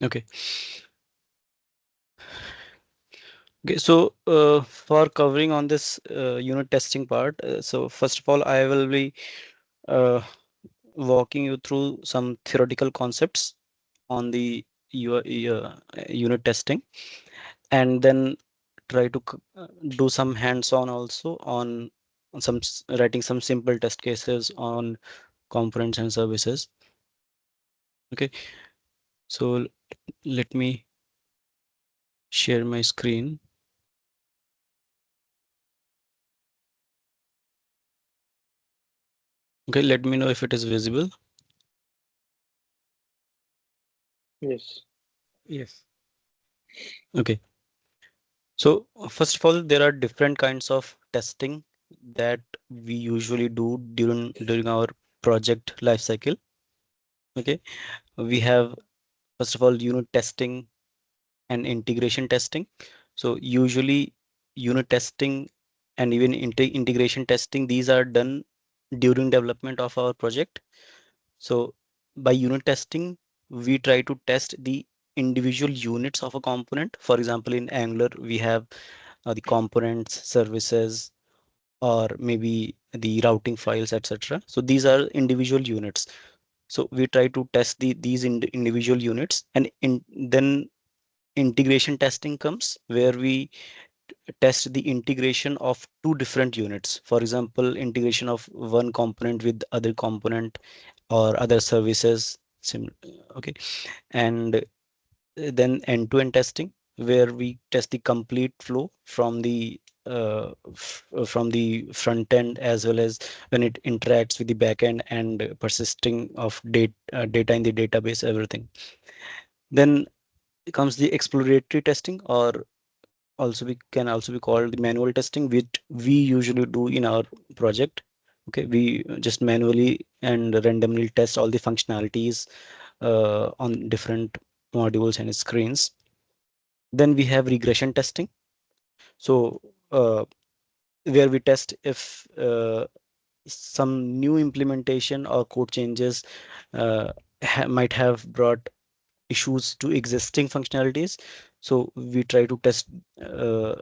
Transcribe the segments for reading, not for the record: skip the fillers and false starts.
Okay. Okay, so for covering on this unit testing part, so first of all, I will be uh, walking you through some theoretical concepts on the unit testing, and then try to do some hands-on also on some writing some simple test cases on components and services. Okay, so let me share my screen. Okay, let me know if it is visible. Yes. Yes. Okay. So first of all, there are different kinds of testing that we usually do during our project lifecycle. Okay, we have first of all unit testing and integration testing. So usually unit testing and even integration testing, these are done during development of our project. So by unit testing, we try to test the individual units of a component. For example, in Angular, we have the components, services, or maybe the routing files, etc. So these are individual units. So we try to test these individual units, and then integration testing comes where we test the integration of two different units. For example, integration of one component with other component or other services. Okay, and then end-to-end testing where we test the complete flow from the from the front end as well as when it interacts with the back end and persisting of data in the database, everything. Then comes the exploratory testing, or also we can also be called the manual testing, which we usually do in our project. Okay, we just manually and randomly test all the functionalities on different modules and screens. Then we have regression testing. So where we test if some new implementation or code changes might have brought issues to existing functionalities. So we try to test uh,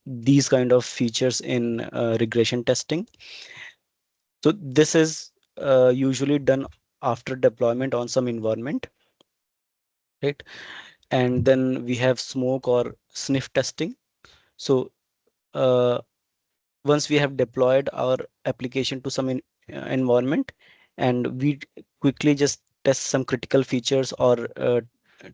these kind of features in regression testing. So this is usually done after deployment on some environment, right? And then we have smoke or sniff testing. So uh, once we have deployed our application to some environment, and we quickly just test some critical features or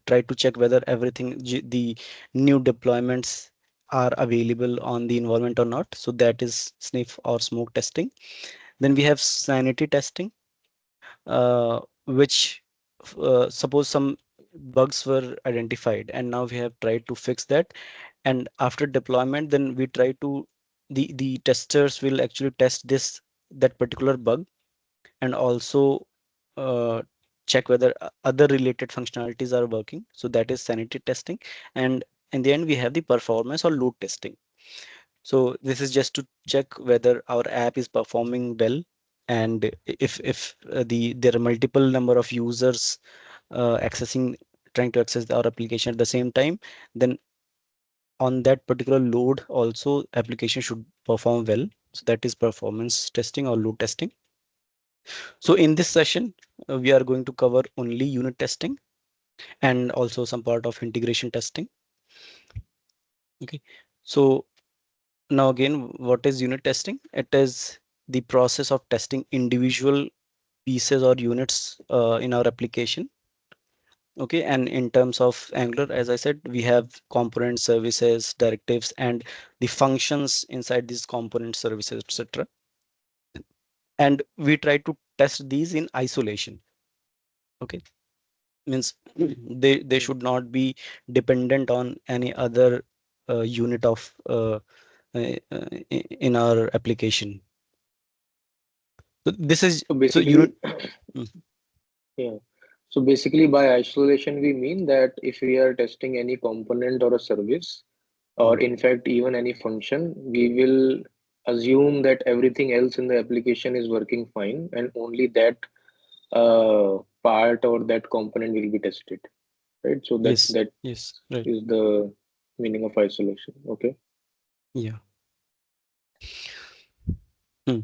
try to check whether everything the new deployments are available on the environment or not. So that is sniff or smoke testing. Then we have sanity testing, which suppose some bugs were identified and now we have tried to fix that, and after deployment then we try to the testers will actually test that particular bug, and also uh, check whether other related functionalities are working. So that is sanity testing. And in the end we have the performance or load testing. So this is just to check whether our app is performing well, and if there are multiple number of users accessing trying to access our application at the same time, then on that particular load also application should perform well. So that is performance testing or load testing. So in this session we are going to cover only unit testing and also some part of integration testing. Okay, so now again, what is unit testing? It is the process of testing individual pieces or units in our application. Okay, and in terms of Angular, as I said, we have component services, directives, and the functions inside these component services, etc. And we try to test these in isolation. Okay, means they should not be dependent on any other unit of in our application. So this is So so unit. basically, Mm. yeah. So basically, by isolation, we mean that if we are testing any component or a service, or Mm. in fact, even any function, we will assume that everything else in the application is working fine, and only that part or that component will be tested. right? So that Yes. that Yes. Right. is the meaning of isolation. Okay. Yeah. Hmm.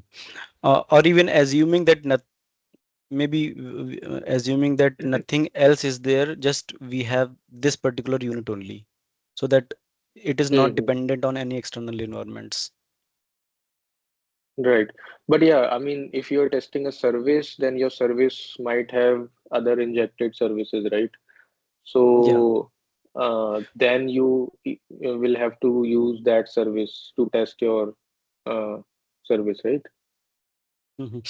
Or even assuming that not, maybe assuming that nothing else is there, just we have this particular unit only, so that it is not Hmm. dependent on any external environments. Right. But yeah, I mean, if you're testing a service, then your service might have other injected services, right? Yeah. So then you will have to use that service to test your uh, service, right? Mhm.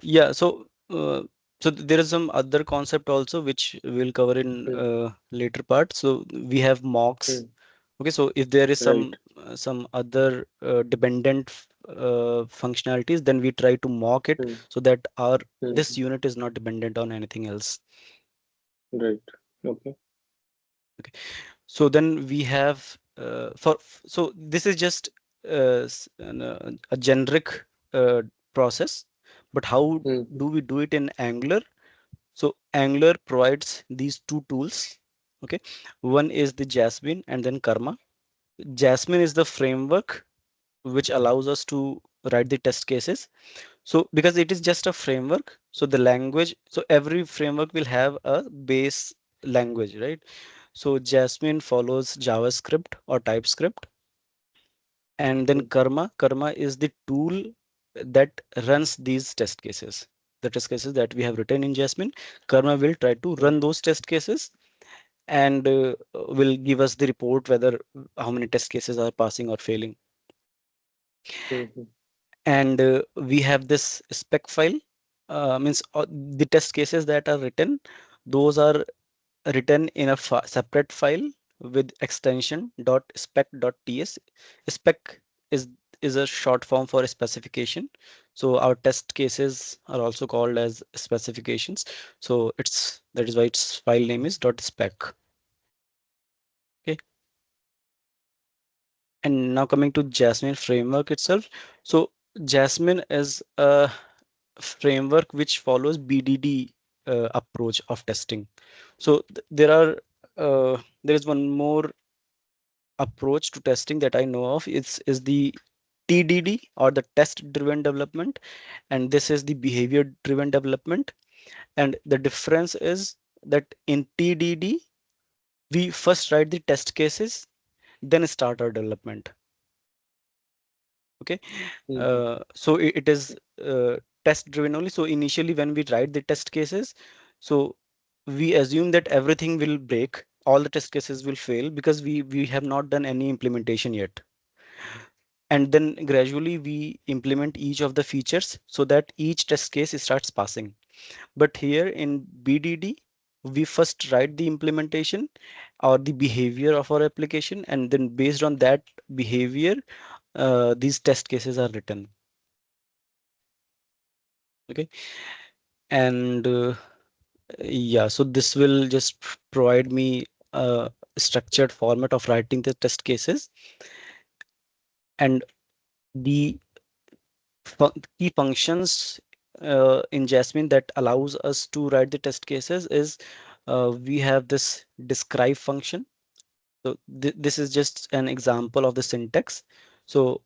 Yeah. So there is some other concept also which we'll cover in Hmm. later part. So we have mocks. Hmm. Okay, so if there is Right. some other dependent functionalities, then we try to mock it Hmm. so that our this Hmm. unit is not dependent on anything else. Right. Okay. Okay, so then we have so this is just a generic process, but how Hmm. do we do it in Angular? So Angular provides these two tools. Okay, one is the Jasmine and then Karma. Jasmine is the framework which allows us to write the test cases. So because it is just a framework, so the language, so every framework will have a base language, right? So Jasmine follows JavaScript or TypeScript, and then Hmm. Karma is the tool that runs these test cases. The test cases that we have written in Jasmine, Karma will try to Hmm. run those test cases and will give us the report whether how many test cases are passing or failing. Hmm. And we have this spec file, means the test cases that are written, those are written in a separate file with extension .spec.ts. Spec is is a short form for specification, so our test cases are also called as specifications. So it's that is why its file name is .spec. Okay, and now coming to Jasmine framework itself. So Jasmine is a framework which follows BDD approach of testing. So there is one more approach to testing that I know of. Is the TDD, or the test driven development, and this is the behavior driven development. And the difference is that in TDD we first write the test cases, then start our development. Okay, Hmm. so it is test driven only. So initially when we write the test cases, so we assume that everything will break, all the test cases will fail because we have not done any implementation yet. And then gradually we implement each of the features so that each test case starts passing. But here in BDD, we first write the implementation or the behavior of our application, and then based on that behavior, these test cases are written. Okay, and yeah, so this will just provide me a structured format of writing the test cases. And the key functions in Jasmine that allows us to write the test cases is we have this describe function. So this is just an example of the syntax. So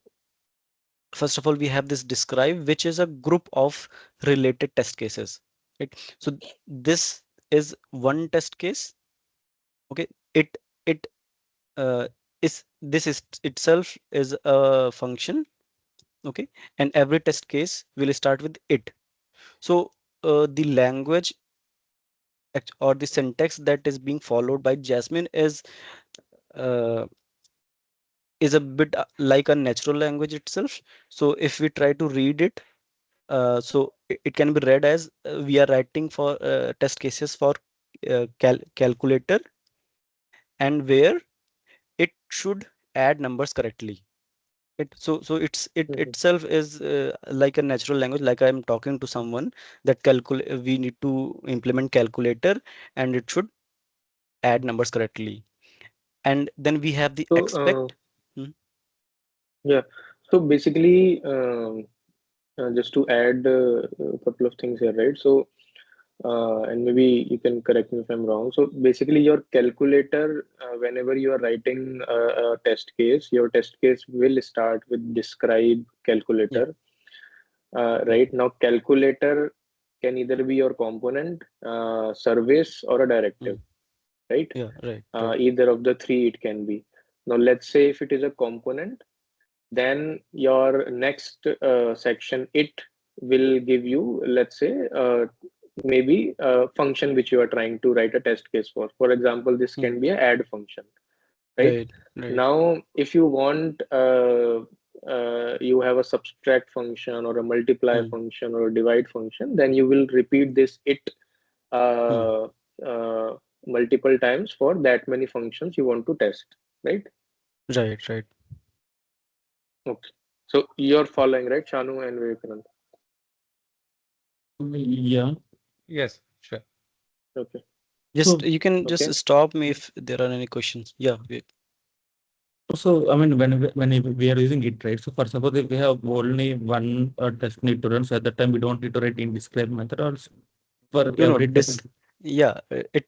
first of all, we have this describe, which is a group of related test cases. Right? So this is one test case. Okay, it uh, is this is itself is a function. Okay, and every test case will start with it. So the language or the syntax that is being followed by Jasmine uh, is a bit like a natural language itself. So if we try to read it, so it can be read as we are writing for test cases for calculator, and where it should add numbers correctly. It Hmm. itself is like a natural language, like I'm talking to someone that calculate we need to implement calculator and it should add numbers correctly. And then we have the So expect. Hmm. yeah. So basically, just to add a couple of things here, right? So and maybe you can correct me if I'm wrong. So basically, your calculator, whenever you are writing a test case, your test case will start with describe Yeah. calculator. Yeah. Right now, calculator can either be your component, service, or a directive. Mm. Right? Yeah. Right. Right. Either of the three it can be. Now, let's say if it is a component, then your next section it will give you, let's say, maybe a function which you are trying to write a test case for. For example, this Mm. can be a add function, right? Right. Right. Now if you want, you have a subtract function or a multiply Mm. function or a divide function, then you will repeat this it Mm. uh, uh, multiple times for that many functions you want to test, right? Right. Right. Okay, so you're following, right, Shanu and Vivekanand? Yeah. Yes, sure. Okay. Just So, you can Okay. just stop me if there are any questions. Yeah. so I mean, when we are using it, right? So, for suppose if we have only one test need to run, so at that time we don't need to write in describe method, or for No, no, every test. yeah, it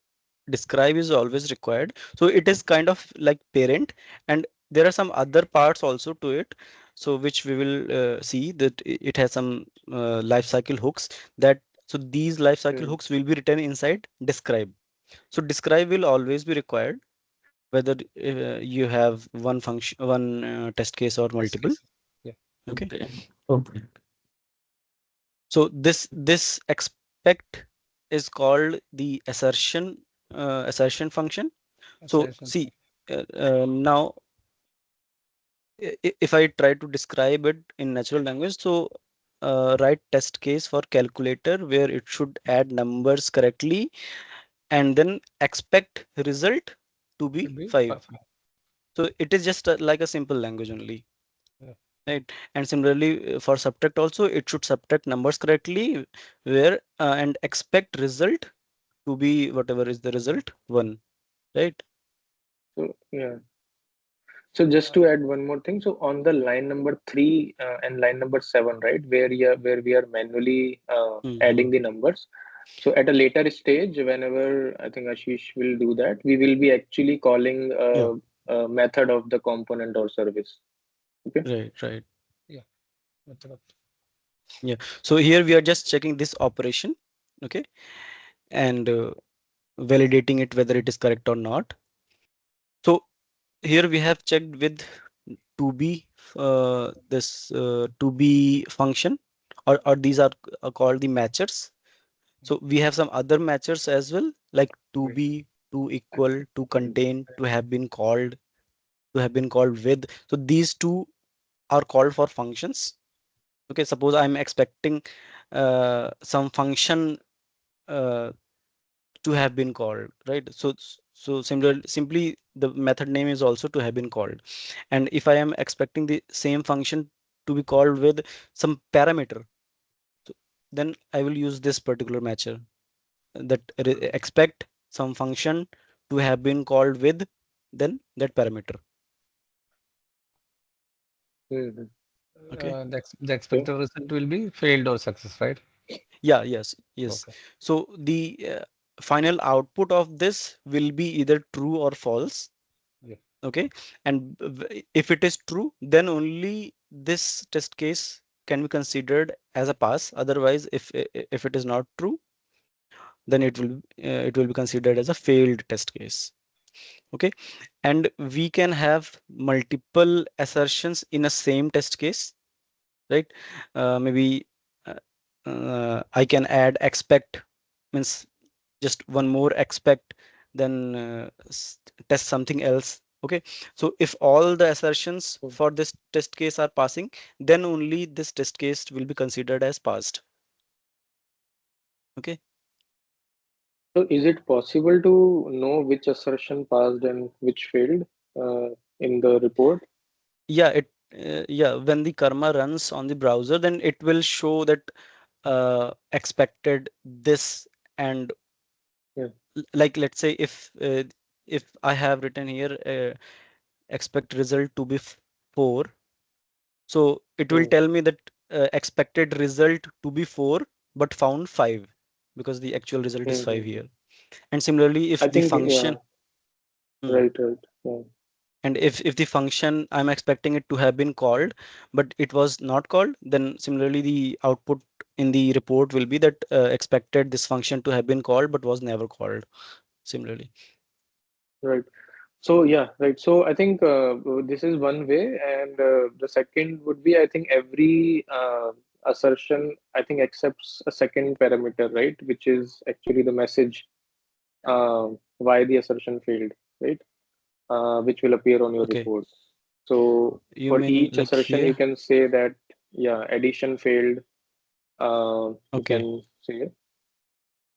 describe is always required. So it is kind of like parent, and there are some other parts also to it. So which we will see that it has some life cycle hooks that so these life cycle Hmm. hooks will be written inside describe. So describe will always be required whether you have one function, one test case or Test multiple. case. Yeah. Okay. Okay. Okay. So this expect is called the assertion function. So Assertion. see, now if I try to describe it in natural language, so write test case for calculator where it should add numbers correctly and then expect result to be Should be 5. perfect. So it is just like a simple language only, Yeah. right? And similarly for subtract also it should subtract numbers correctly where and expect result to be whatever is the result 1, right? So yeah. So just to add one more thing, so on the line number three and line number seven, right, where we are manually Hmm. adding the numbers. So at a later stage, whenever I think Ashish will do that, we will be actually calling Yeah. a method of the component or service. Okay. Right, right. Yeah. Method of Yeah. So here we are just checking this operation, okay, and validating it whether it is correct or not. So here we have checked with to be this to be function, or these are called the matchers. So we have some other matchers as well, like to wait. be, to equal, to contain, to have been called with. So these two are called for functions. Okay, suppose I'm expecting some function uh, to have been called, right? So simply the method name is also to have been called. And if I am expecting the same function to be called with some parameter, so then I will use this particular matcher that expect some function to have been called with then that parameter. Mhm. Okay. The Okay. expected result will be failed or success, right? Yeah, yes. Okay. So the final output of this will be either true or false. Yeah. Okay. And if it is true, then only this test case can be considered as a pass. Otherwise, if it is not true, then it will be considered as a failed test case. Okay. And we can have multiple assertions in a same test case, right? Maybe uh, I can add expect, means just one more expect, then test something else. Okay. So if all the assertions Hmm. for this test case are passing, then only this test case will be considered as passed. Okay. So is it possible to know which assertion passed and which failed uh, in the report? Yeah, yeah, when the karma runs on the browser, then it will show that expected this. And Yeah. like let's say if I have written here expect result to be 4, so it will Hmm. tell me that expected result to be 4 but found 5. because the actual result is 5 Mm-hmm. here. And similarly, if I the think, yeah, function, hmm, right, right. Yeah. and if the function I'm expecting it to have been called, but it was not called, then similarly the output in the report will be that expected this function to have been called but was never called. Similarly. Right. So yeah, right. So I think this is one way, and the second would be, I think every assertion, I think, accepts a second parameter, right, which is actually the message why the assertion failed, right, which will appear on your Okay. report. So You for mean each like assertion, you here? can say that, yeah, addition failed. You Okay. can say,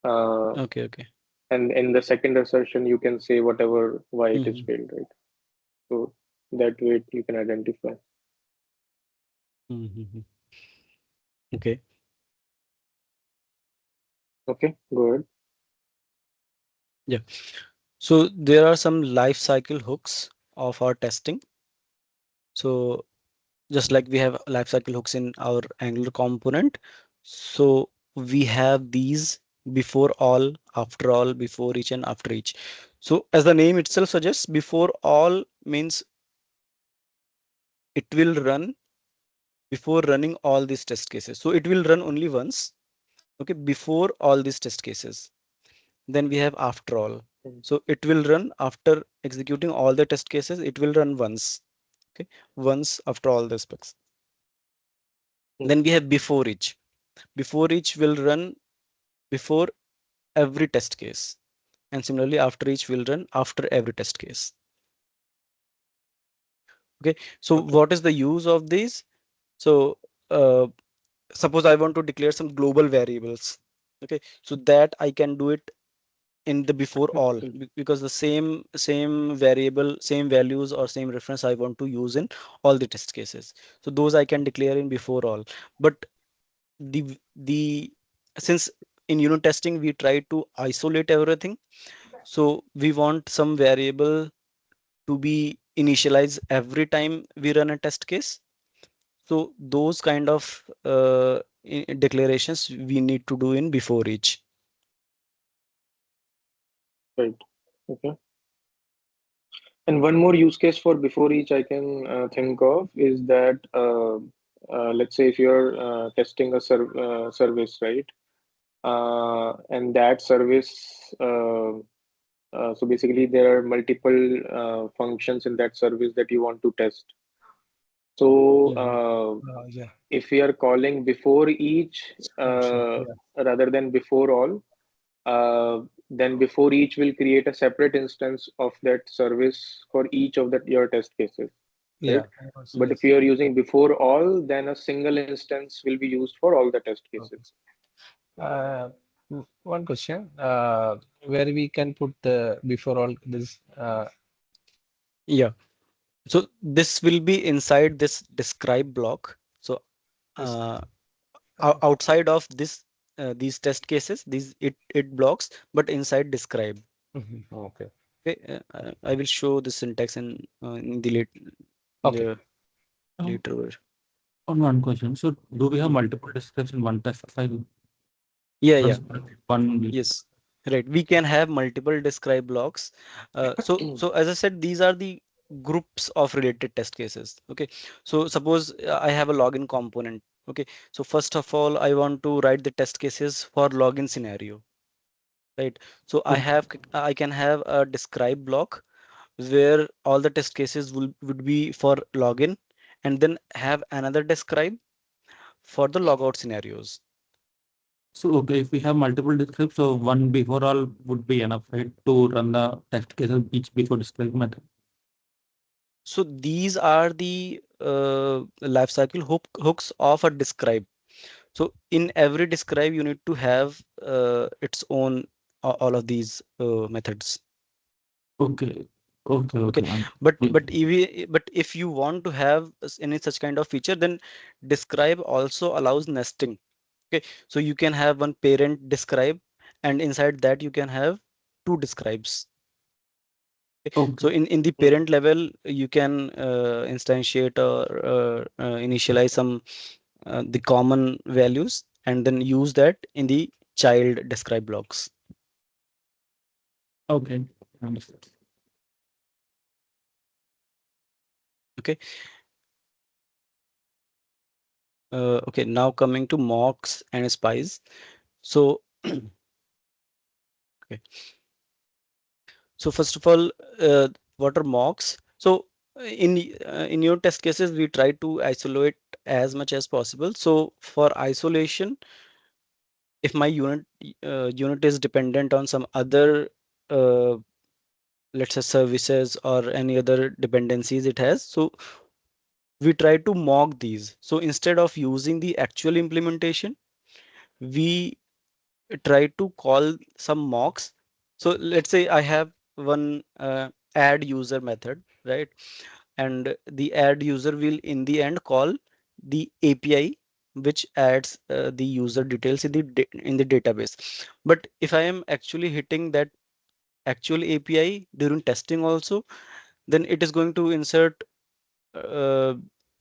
uh, Okay. Okay. and in the second assertion, you can say whatever why it is Hmm. failed, right? So that way you can identify. Hmm. Okay. Okay, go ahead. Yeah. So there are some life cycle hooks of our testing. So just like we have lifecycle hooks in our Angular component, so we have these before all, after all, before each, and after each. So as the name itself suggests, before all means it will run before running all these test cases. So it will run only once, okay, before all these test cases. Then we have after all. Mm, So it will run after executing all the test cases, it will run once, okay, once after all the specs. mm, Then we have before each. Before each will run before every test case, and similarly after each will run after every test case. Okay, so okay. what is the use of these? So uh, suppose I want to declare some global variables, okay, so that I can do it in the before all, because the same variable, same values or same reference I want to use in all the test cases, so those I can declare in before all. But the since in unit testing we try to isolate everything, so we want some variable to be initialized every time we run a test case. So those kind of declarations we need to do in before each. Right. Okay. And one more use case for before each I can think of is that let's say if you're testing a service, right? And that service, so basically there are multiple functions in that service that you want to test. So Mhm. Yeah. if we are calling before each Function. Yeah. rather than before all, then before each will create a separate instance of that service for each of your test cases, right? Yeah. Also, But if yes. you are using before all, then a single instance will be used for all the test Okay. cases. One question. Where we can put the before all this. Yeah, so this will be inside this describe block. So This. uh, Uh, outside of this these test cases, these it blocks, but inside describe. Okay. Okay, I will show the syntax in the Okay. the Um, later version. on one question. So do we have Mhm. multiple descriptions in one test file? Yeah, Or yeah, is one? yes, right. We can have multiple describe blocks. So as I said, these are the groups of related test cases. Okay, so suppose I have a login component. Okay, so first of all, I want to write the test cases for login scenario, right? So Okay. I can have a describe block where all the test cases would be for login, and then have another describe for the logout scenarios. So okay, if we have multiple descripts, so one before all would be enough, right, to run the test cases each before describe method. So these are the lifecycle hooks of a describe. So in every describe, you need to have its own all of these methods. Okay. Okay. Okay, Okay. but if you want to have any such kind of feature, then describe also allows nesting. Okay, so you can have one parent describe, and inside that you can have two describes. So Okay. in the Mm, parent level, you can instantiate or initialize some the common values, and then use that in the child describe blocks. Okay, understood. Okay. Okay, now coming to mocks and spies. So okay, so first of all, what are mocks? So in your test cases, we try to isolate as much as possible. So for isolation, if my unit is dependent on some other uh, let's say services or any other dependencies it has, so we try to mock these. So instead of using the actual implementation, we try to call some mocks. So let's say I have one add user method, right? And the add user will in the end call the API which adds the user details in the database. But if I am actually hitting that actual API during testing also, then it is going to insert uh,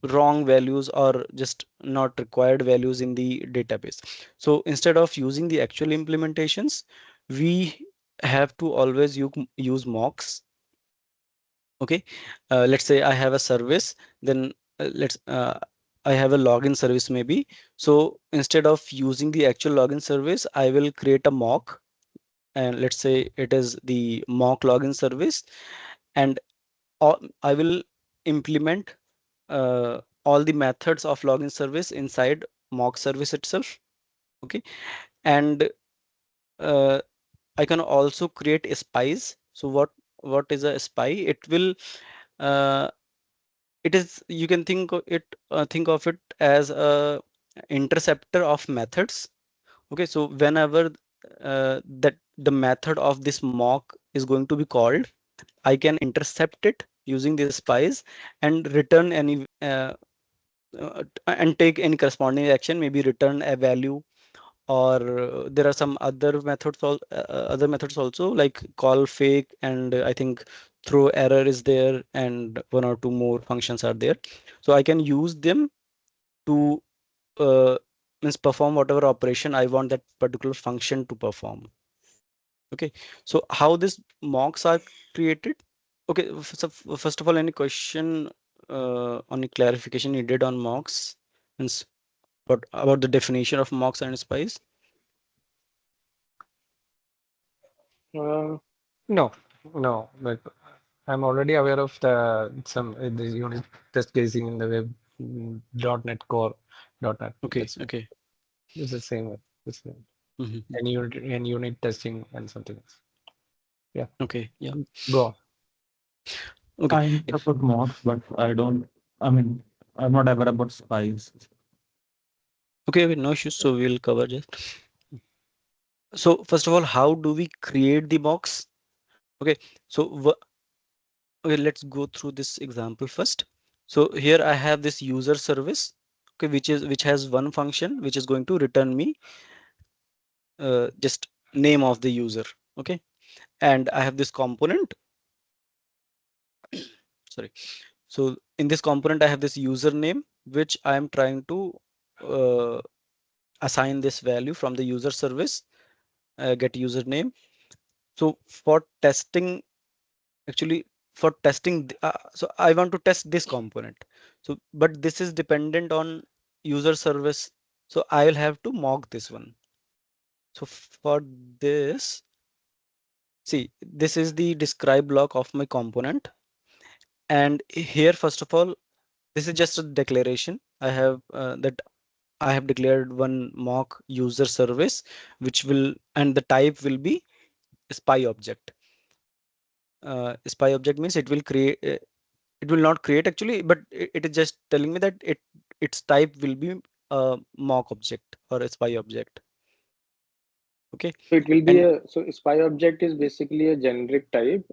wrong values or just not required values in the database. So instead of using the actual implementations, we have to always use mocks. Okay, let's say I have a service, then let's I have a login service maybe. So instead of using the actual login service, I will create a mock, and let's say it is the mock login service, and I will implement all the methods of login service inside mock service itself. Okay, and uh, I can also create spies. So what is a spy? It will uh, it is, you can think of it as a interceptor of methods. Okay, so whenever that the method of this mock is going to be called, I can intercept it using these spies and return any and take any corresponding action, maybe return a value, or there are some other methods also, like call fake, and I think throw error is there, and one or two more functions are there. So I can use them to uh, means perform whatever operation I want that particular function to perform. Okay, so how these mocks are created? Okay, so first of all, any question on the clarification needed on mocks? Means what about the definition of mocks and spies? Uh, no, no, but I'm already aware of the unit test casing in the web .NET Core .NET. Okay, okay. It's the same. It's the Mhm. and unit testing and something else. Yeah, Okay, yeah. go on. Okay, I know about mocks, but I don't. I mean, I'm not aware about spies. okay, okay, no issues. So we'll cover just. So first of all, how do we create the mocks? Okay, so okay, let's go through this example first. So here I have this user service, okay, which has one function which is going to return me just name of the user. Okay, and I have this component. Sorry. So in this component, I have this username which I am trying to uh, assign this value from the user service, get username. So for testing, actually for testing, so I want to test this component. So, but this is dependent on user service. So I will have to mock this one. So for this, see, this is the describe block of my component. And here, first of all, this is just a declaration. I have that I have declared one mock user service, which will, and the type will be spy object. Spy object means it will create, it will not create actually, but it is just telling me that its type will be a mock object or a spy object. Okay, So it will be and a so spy object is basically a generic type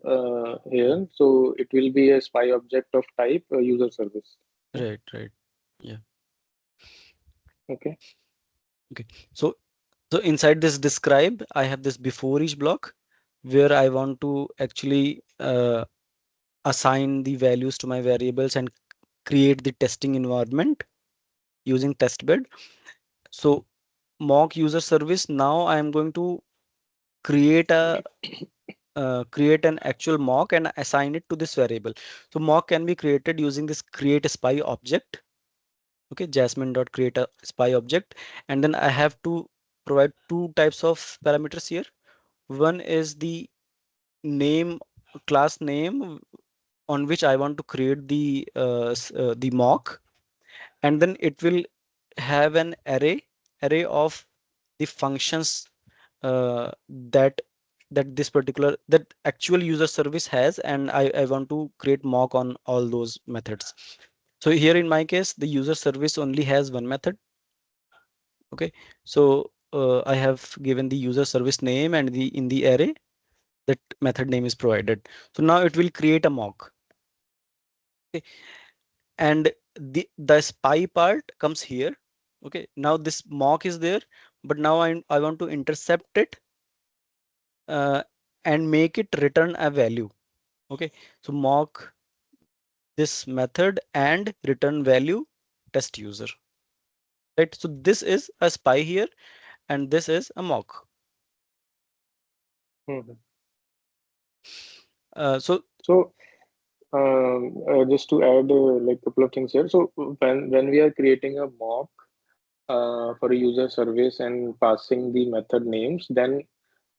here. So it will be a spy object of type user service. right, right, yeah, Okay. okay. So inside this describe, I have this before each block where I want to actually assign the values to my variables and create the testing environment using test bed. So mock user service. Now I am going to create a create an actual mock and assign it to this variable. So mock can be created using this create spy object. Okay, Jasmine dot create a spy object, and then I have to provide two types of parameters here. One is the name, class name on which I want to create the mock, and then it will have an array of the functions that this particular that actual user service has, and I want to create mock on all those methods. So here in my case, the user service only has one method. Okay, so I have given the user service name, and the in the array that method name is provided. So now it will create a mock. Okay, and the spy part comes here. Okay, now this mock is there, but now I want to intercept it uh, and make it return a value. Okay, so mock this method and return value test user. Right, so this is a spy here, and this is a mock. Mhm. So So just to add like couple of things here. So when we are creating a mock for a user service and passing the method names, then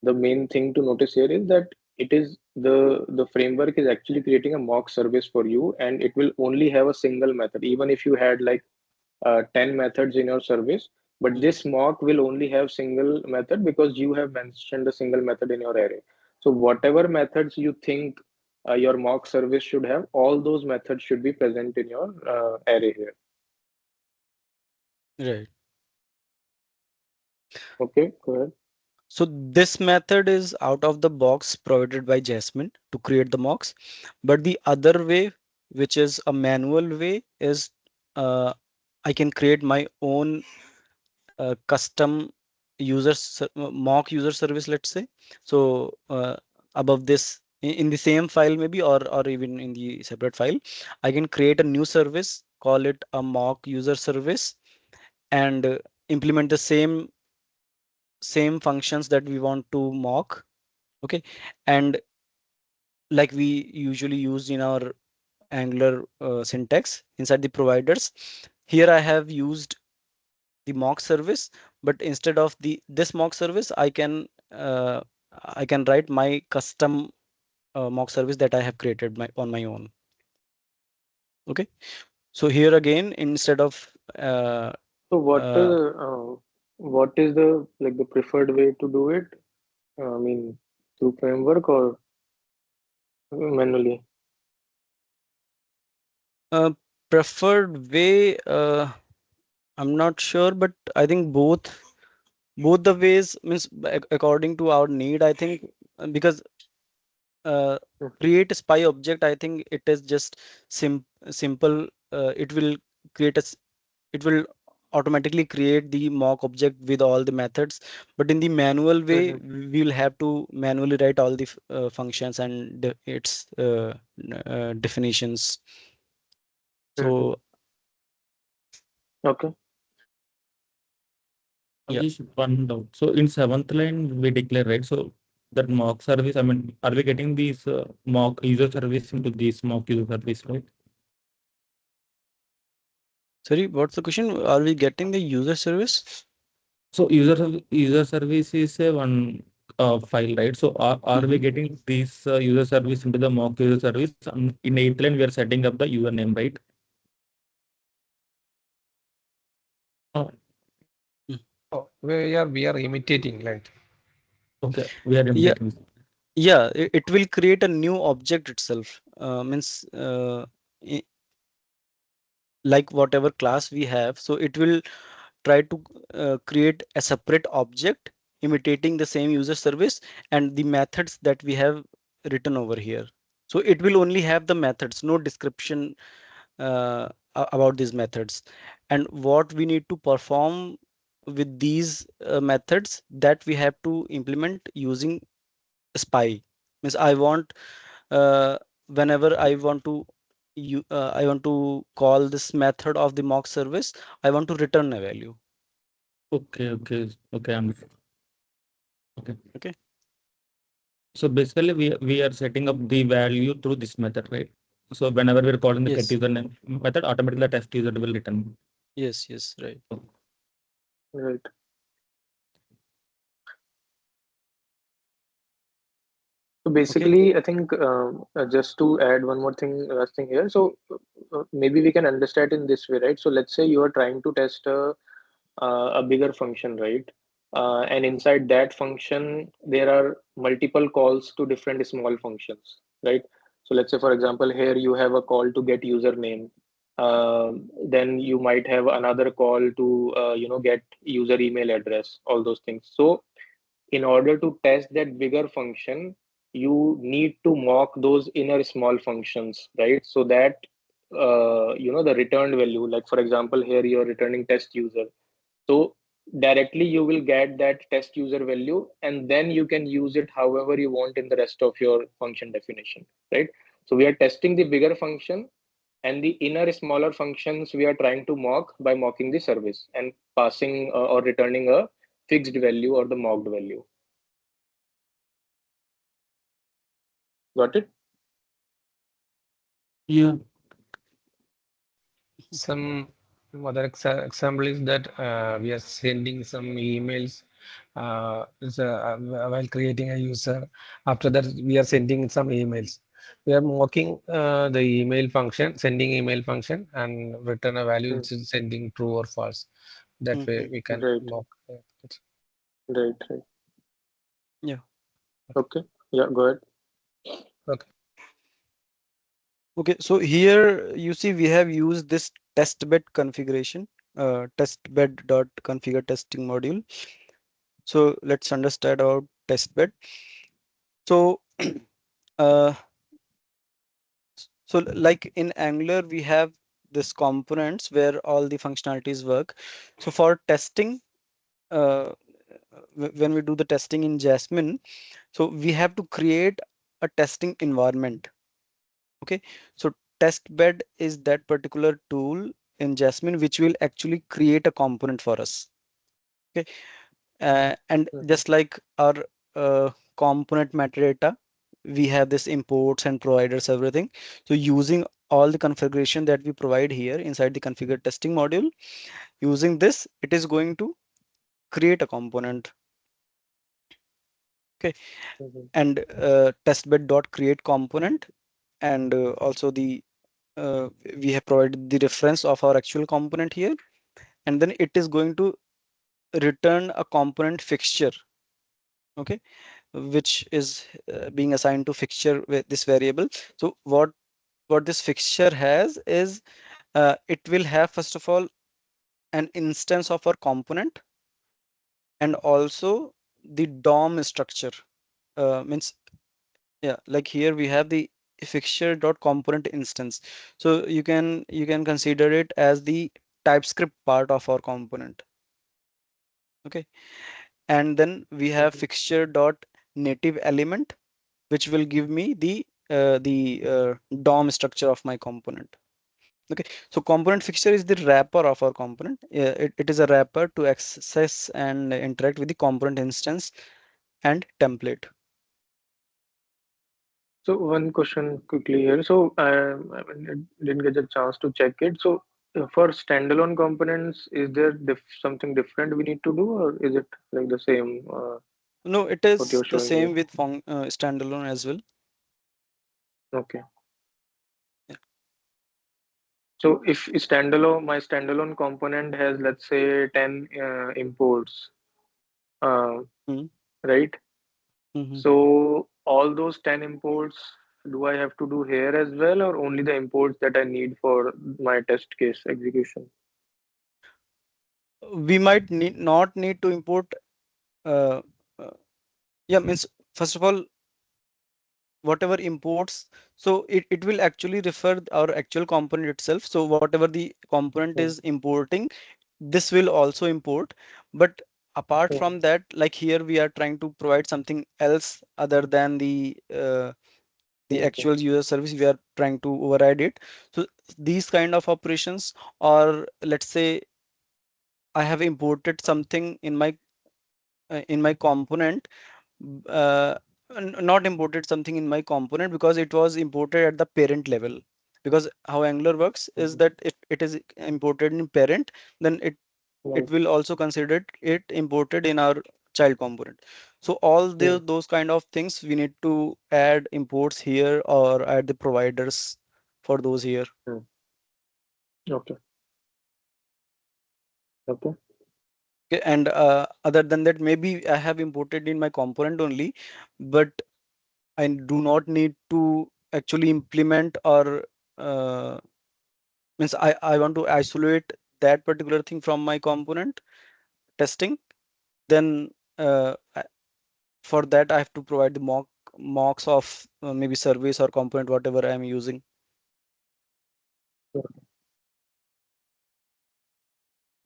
the main thing to notice here is that it is the framework is actually creating a mock service for you, and it will only have a single method, even if you had like 10 methods in your service. But this mock will only have single method because you have mentioned a single method in your array. So whatever methods you think your mock service should have, all those methods should be present in your array here. right. Okay, go ahead. So this method is out of the box provided by Jasmine to create the mocks. But the other way, which is a manual way, is uh, I can create my own custom mock user service, let's say. So above this, in the same file maybe, or even in the separate file, I can create a new service, call it a mock user service, and implement the same functions that we want to mock. Okay, and like we usually use in our Angular syntax inside the providers, here I have used the mock service, but instead of this mock service, I can write my custom mock service that I have created on my own. Okay, so here again, instead of So uh, what is the like the preferred way to do it? I mean, through framework or manually? uh, preferred way, I'm not sure, but I think both the ways means according to our need, I think, because uh, create a spy object, I think it is just simple. It will create it will automatically create the mock object with all the methods, but in the manual way Mhm. we will have to manually write all the functions and its definitions. Mhm. So Okay. yeah. Just one doubt. So in seventh line, we declare, right? So that mock service, I mean, are we getting these mock user service into this mock user service, right? Sorry, what's the question? Are we getting the user service? So user service is a one file, right? So are we Mhm. getting this user service into the mock user service? And in eighth line, we are setting up the username, right? Oh, Mm. Oh, we are imitating, right? okay, we are Yeah, imitating. yeah, it will create a new object itself. Means i- like whatever class we have, so it will try to create a separate object imitating the same user service and the methods that we have written over here. So it will only have the methods, no description about these methods, and what we need to perform with these methods that we have to implement using spy. Means I want uh, whenever I want to call this method of the mock service, I want to return a value. Okay, understood. Okay. Okay. So basically, we are setting up the value through this method, right? So whenever we're calling the get Yes. user name method, automatically the test user will return. Yes. Right. Right. So Okay. basically, I think just to add one more thing, last thing here. So maybe we can understand in this way, right? So let's say you are trying to test a bigger function, right? And inside that function, there are multiple calls to different small functions, right? So let's say, for example, here you have a call to get username. Then you might have another call to get user email address, all those things. So in order to test that bigger function, you need to mock those inner small functions, right? So that the returned value, like for example, here you're returning test user. So directly you will get that test user value, and then you can use it however you want in the rest of your function definition, right? So we are testing the bigger function, and the inner smaller functions we are trying to mock by mocking the service and passing or returning a fixed value or the mocked value. Got it? Yeah. Some other example is that we are sending some emails while creating a user. After that, we are sending some emails. We are mocking the email function, sending email function, and return a value Hmm. which is sending true or false. That way Mm-hmm. we can Right, mock. right. Yeah. Okay. Yeah, go ahead. Okay. Okay. So here you see we have used this testbed configuration, testbed dot configure testing module. So let's understand about testbed. So uh, like in Angular, we have this components where all the functionalities work. So for testing, uh, when we do the testing in Jasmine, so we have to create a testing environment. Okay, so testbed is that particular tool in Jasmine which will actually create a component for us. Okay, and Mhm. just like our component metadata, we have this imports and providers, everything. So using all the configuration that we provide here inside the configure testing module, using this, it is going to create a component. Okay, Mhm. and testbed dot create component, and also the uh, we have provided the reference of our actual component here, and then it is going to return a component fixture. Okay, which is being assigned to fixture with this variable. So what this fixture has is it will have first of all an instance of our component, and also the DOM structure. Means, yeah, like here we have the fixture dot component instance. So you can consider it as the TypeScript part of our component. Okay, and then we have Mhm. fixture dot native element, which will give me the DOM structure of my component. Okay, so component fixture is the wrapper of our component. It is a wrapper to access and interact with the component instance and template. So one question quickly here. So I mean, I didn't get a chance to check it. So for standalone components, is there something different we need to do, or is it like the same No, it what is you're the showing here? same with standalone as well. Okay. Yeah. So if my standalone component has, let's say, 10 imports, uh, Mm-hmm. right? Mm-hmm. So all those 10 imports, do I have to do here as well, or only the imports that I need for my test case execution? We might not need to import. Uh, uh, yeah, means first of all, whatever imports, so it will actually refer our actual component itself. So whatever the component is Mhm. importing, this will also import. But apart Mhm. from that, like here we are trying to provide something else other than the Mhm. actual user service, we are trying to override it. So these kind of operations, or let's say I have imported something in my component, uh, not imported something in my component because it was imported at the parent level. Because how Angular works is Mhm. that it is imported in parent, then it Right. will also consider it imported in our child component. So all Hmm. those kind of things we need to add imports here or add the providers for those here. Hmm. Okay. Okay. Okay, and other than that, maybe I have imported in my component only, but I do not need to actually implement or uh, means I want to isolate that particular thing from my component testing. Then for that I have to provide the mocks of maybe service or component, whatever I'm using.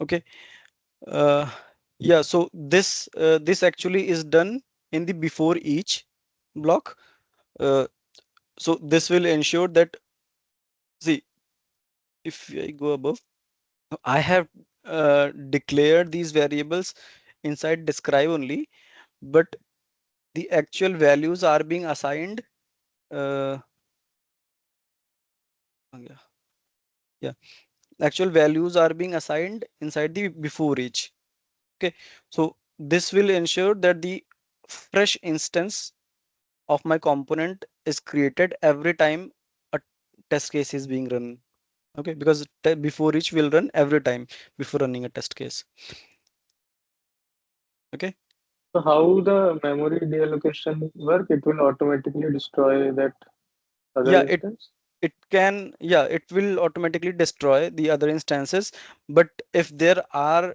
Okay. Uh, yeah. So this actually is done in the before each block. Uh, so this will ensure that, see, if I go above, I have declared these variables inside describe only, but the actual values are being assigned. Uh, yeah, yeah, actual values are being assigned inside the before each. Okay, so this will ensure that the fresh instance of my component is created every time a test case is being run. Okay, because before each will run every time before running a test case. Okay. So how the memory deallocation work? It will automatically destroy that other Yeah, instance. it can, yeah, it will automatically destroy the other instances, but if there are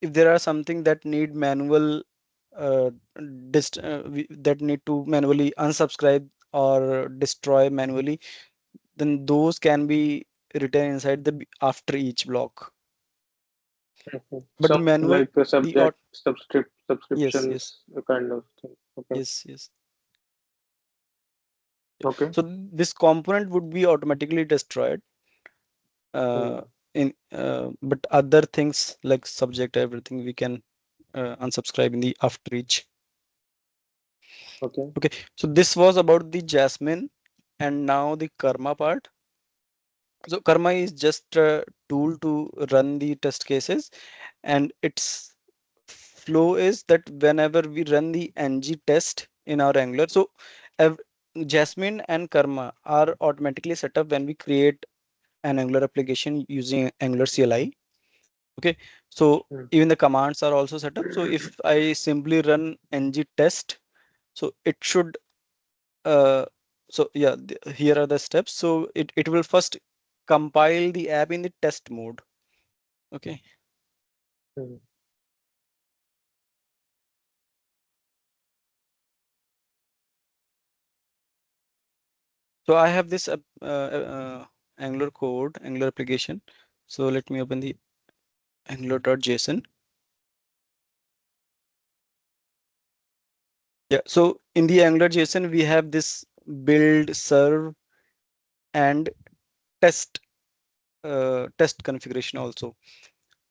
if there are something that need manual uh, that need to manually unsubscribe or destroy manually, then those can be written inside the after each block. Mhm. But the Something manual, like a the subject, yes, yes, subscriptions, kind of thing. Okay. yes, yes. Okay. So this component would be automatically destroyed, Hmm. in but other things like subject, everything we can unsubscribe in the after each. Okay. Okay, so this was about the Jasmine, and now the Karma part. So Karma is just a tool to run the test cases, and its flow is that whenever we run the ng test in our Angular, so ev Jasmine and Karma are automatically set up when we create an Angular application using Angular CLI. Okay, so Hmm. even the commands are also set up. So if I simply run ng test, so it should so yeah, here are the steps. So it will first compile the app in the test mode. Okay, Hmm. so I have this Angular code, Angular application. So let me open the angular.json. Yeah, so in the Angular.json we have this build, serve, and test test configuration also.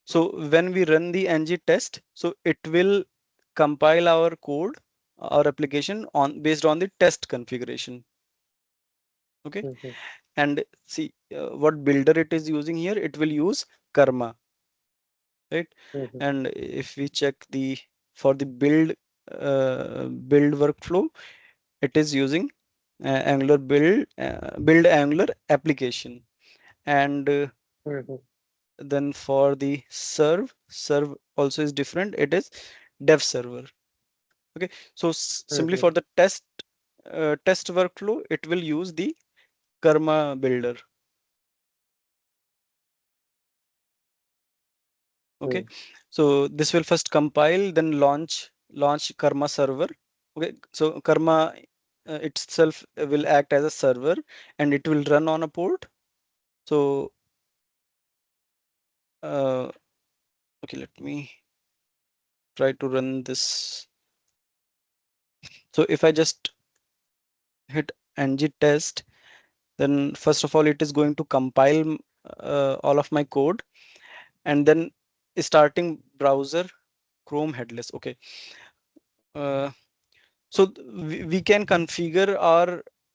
So when we run the ng test, so it will compile our code, our application on based on the test configuration. Okay, Hmm. and see what builder it is using here. It will use Karma, right? Hmm. And if we check the for the build workflow, it is using Angular build Angular application, and Hmm. then for the serve also is different. It is dev server. Okay, so simply Hmm. for the test workflow, it will use the Karma builder. Okay, Hmm. so this will first compile, then launch Karma server. Okay, so Karma itself will act as a server, and it will run on a port. So uh, okay, let me try to run this. So if I just hit ng test, then first of all it is going to compile all of my code, and then starting browser Chrome headless. Okay. So we can configure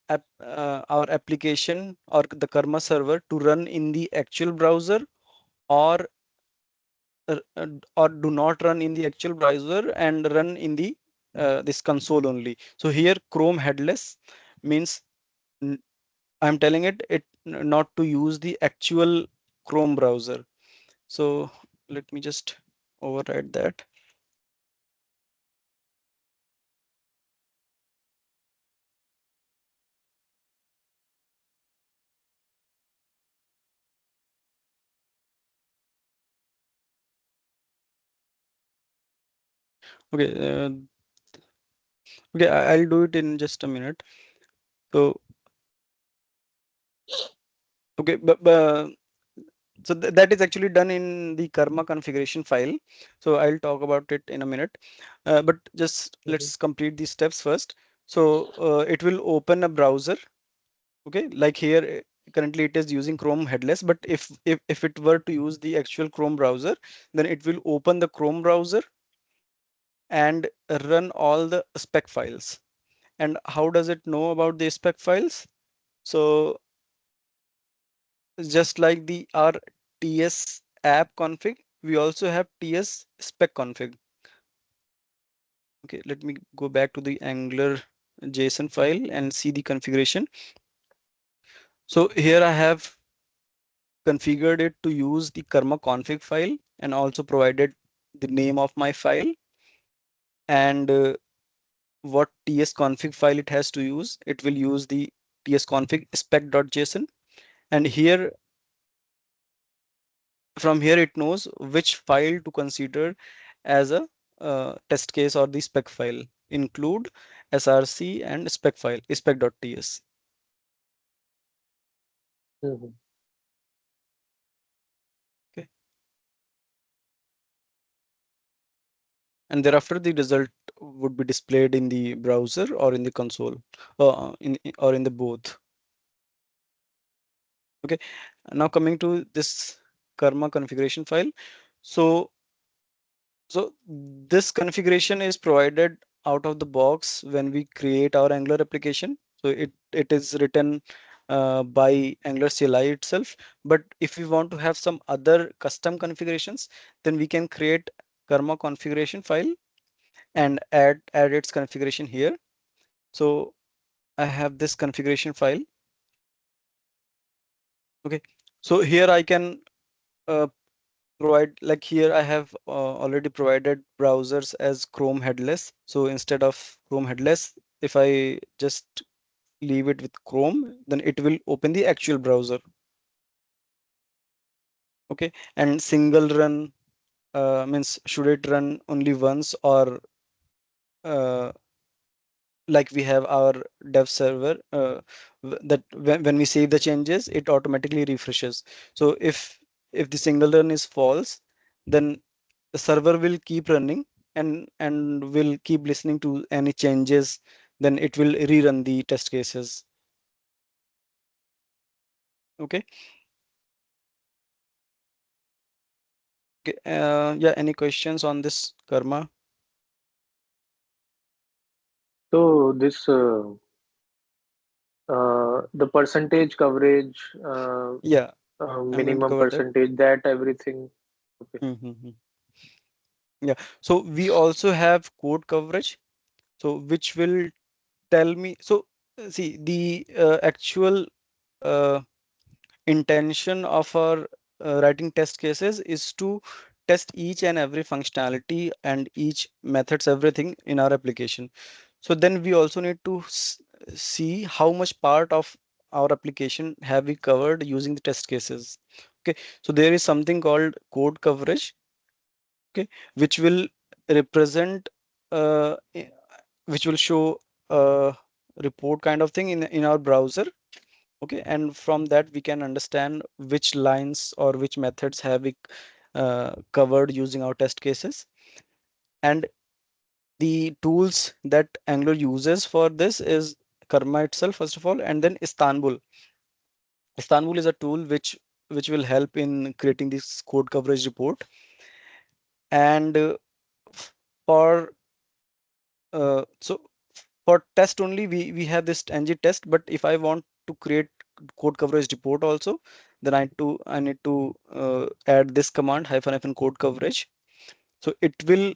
our application or the Karma server to run in the actual browser, or or do not run in the actual browser and run in the this console only. So here Chrome headless means I'm telling it not to use the actual Chrome browser. So let me just override that. Okay, okay, I'll do it in just a minute. So okay, but so that is actually done in the Karma configuration file. So I'll talk about it in a minute. But just let's complete these steps first. So it will open a browser. Okay, like here currently it is using Chrome headless, but if it were to use the actual Chrome browser, then it will open the Chrome browser and run all the spec files. And how does it know about the spec files? So just like the our TS app config, we also have TS spec config. Okay, let me go back to the Angular JSON file and see the configuration. So here I have configured it to use the Karma config file and also provided the name of my file and what TS config file it has to use. It will use the TS config spec.json, and here from here it knows which file to consider as a test case or the spec file. Include src and spec file spec.ts. Mhm. Okay, and thereafter the result would be displayed in the browser or in the console, or in the both. Okay, now coming to this Karma configuration file. So this configuration is provided out of the box when we create our Angular application. So it is written by Angular CLI itself. But if we want to have some other custom configurations, then we can create Karma configuration file and add its configuration here. So I have this configuration file. Okay, so here I can uh, provide, like here I have already provided browsers as Chrome headless. So instead of Chrome headless, if I just leave it with Chrome, then it will open the actual browser. Okay, and single run means should it run only once, or uh, like we have our dev server that when we save the changes, it automatically refreshes. So if the single run is false, then the server will keep running and will keep listening to any changes, then it will rerun the test cases. Okay, okay. Yeah, any questions on this, Karma? So this the percentage coverage, Yeah, I'm going to minimum cover that. percentage, that everything. Okay. Mm-hmm. Yeah, so we also have code coverage, so which will tell me. So see, the actual uh, intention of our writing test cases is to test each and every functionality and each methods, everything in our application. So then we also need to see how much part of our application have we covered using the test cases. Okay, so there is something called code coverage. Okay, which will represent which will show a report kind of thing in our browser. Okay, and from that we can understand which lines or which methods have we covered using our test cases. And the tools that Angular uses for this is Karma itself, first of all, and then Istanbul. Istanbul is a tool which which will help in creating this code coverage report. And for so for test only, we have this ng test, but if I want to create code coverage report also, then I need to add this command hyphen code coverage. So it will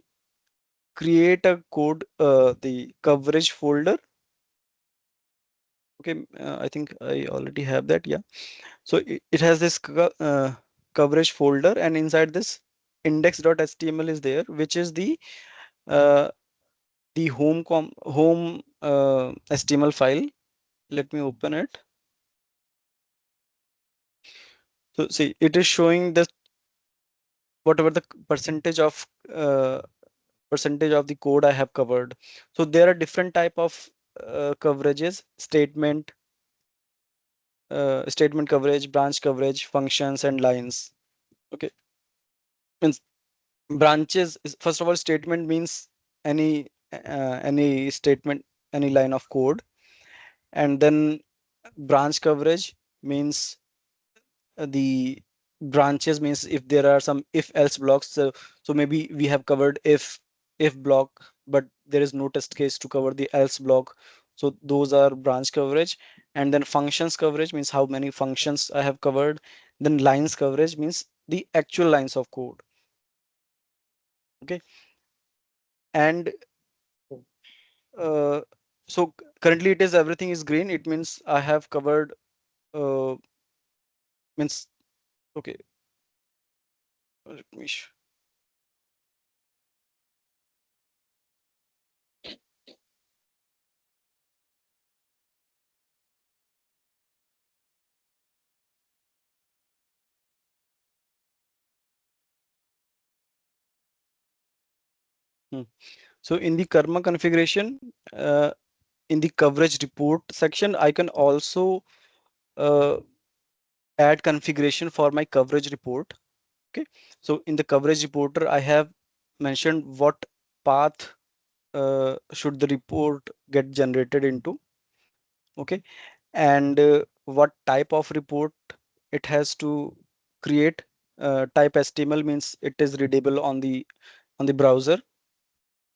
create a code the coverage folder. Okay, I think I already have that. Yeah, so it has this coverage folder, and inside this index.html is there, which is uh, the home HTML file. Let me open it. So see, it is showing the whatever the percentage of the code I have covered. So there are different type of coverages: statement coverage, branch coverage, functions, and lines. Okay, means branches first of all, statement means any statement, any line of code. And then branch coverage means the branches means if there are some if else blocks. So maybe we have covered if block, but there is no test case to cover the else block, so those are branch coverage. And then functions coverage means how many functions I have covered. Then lines coverage means the actual lines of code. Okay, and uh, so currently it is everything is green, it means I have covered uh, means okay, let me hmm. So in the Karma configuration, in the coverage report section, I can also uh, add configuration for my coverage report. Okay, so in the coverage reporter, I have mentioned what path should the report get generated into. Okay, and what type of report it has to create. Type HTML means it is readable on the browser.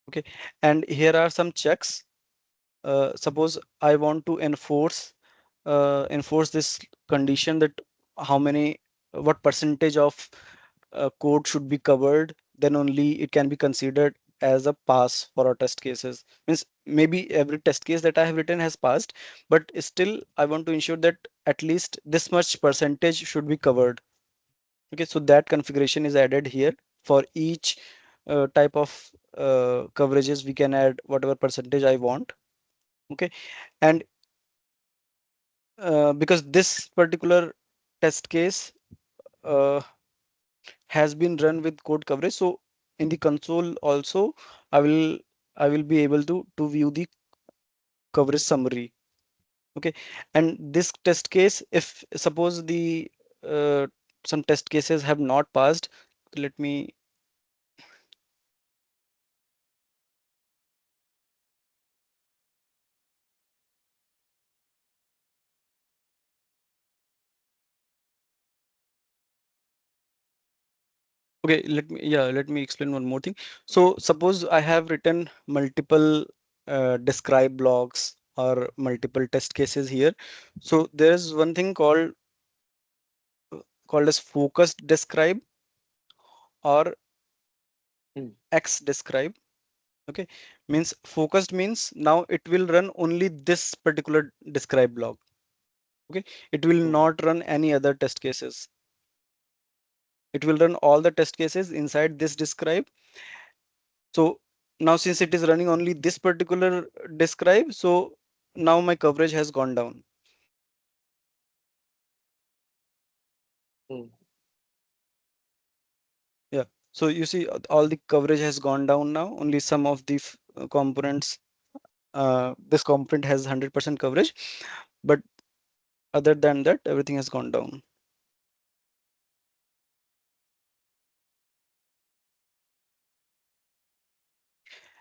Okay, and here are some checks. Suppose I want to enforce this condition that how many what percentage of code should be covered, then only it can be considered as a pass for our test cases. Means maybe every test case that I have written has passed, but still I want to ensure that at least this much percentage should be covered. Okay, so that configuration is added here. For each type of coverages, we can add whatever percentage I want. Okay, and because this particular test case uh, has been run with code coverage, so in the console also I will I will be able to view the coverage summary. Okay, and this test case, if suppose the uh, some test cases have not passed, let me okay, let me explain one more thing. So suppose I have written multiple describe blocks or multiple test cases here. So there is one thing called as focused describe or Hmm. X describe. Okay, means focused means now it will run only this particular describe block. Okay, it will Hmm. not run any other test cases. It will run all the test cases inside this describe. So now since it is running only this particular describe, so now my coverage has gone down. Hmm. Yeah. So you see all the coverage has gone down now. Only some of the components, this component has 100% coverage, but other than that, everything has gone down.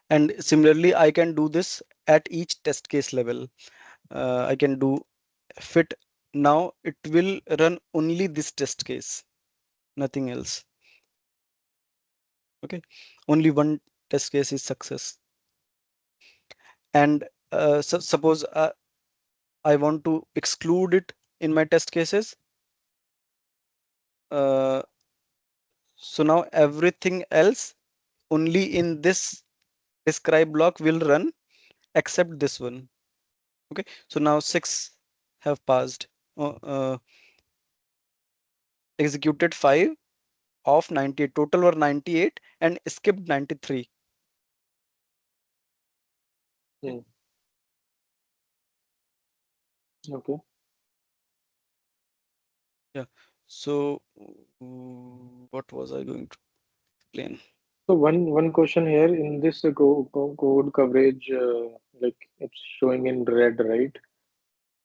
And similarly, I can do this at each test case level. I can do fit now it will run only this test case, nothing else. Okay, only one test case is success. And suppose I want to exclude it in my test cases. Uh, so now everything else only in this describe block will run except this one. Okay, so now 6 have passed. Executed 5 of 98. Total were 98 and skipped 93. Hmm. Okay. Yeah. So what was I going to explain? So one question here in this code coverage, like it's showing in red, right?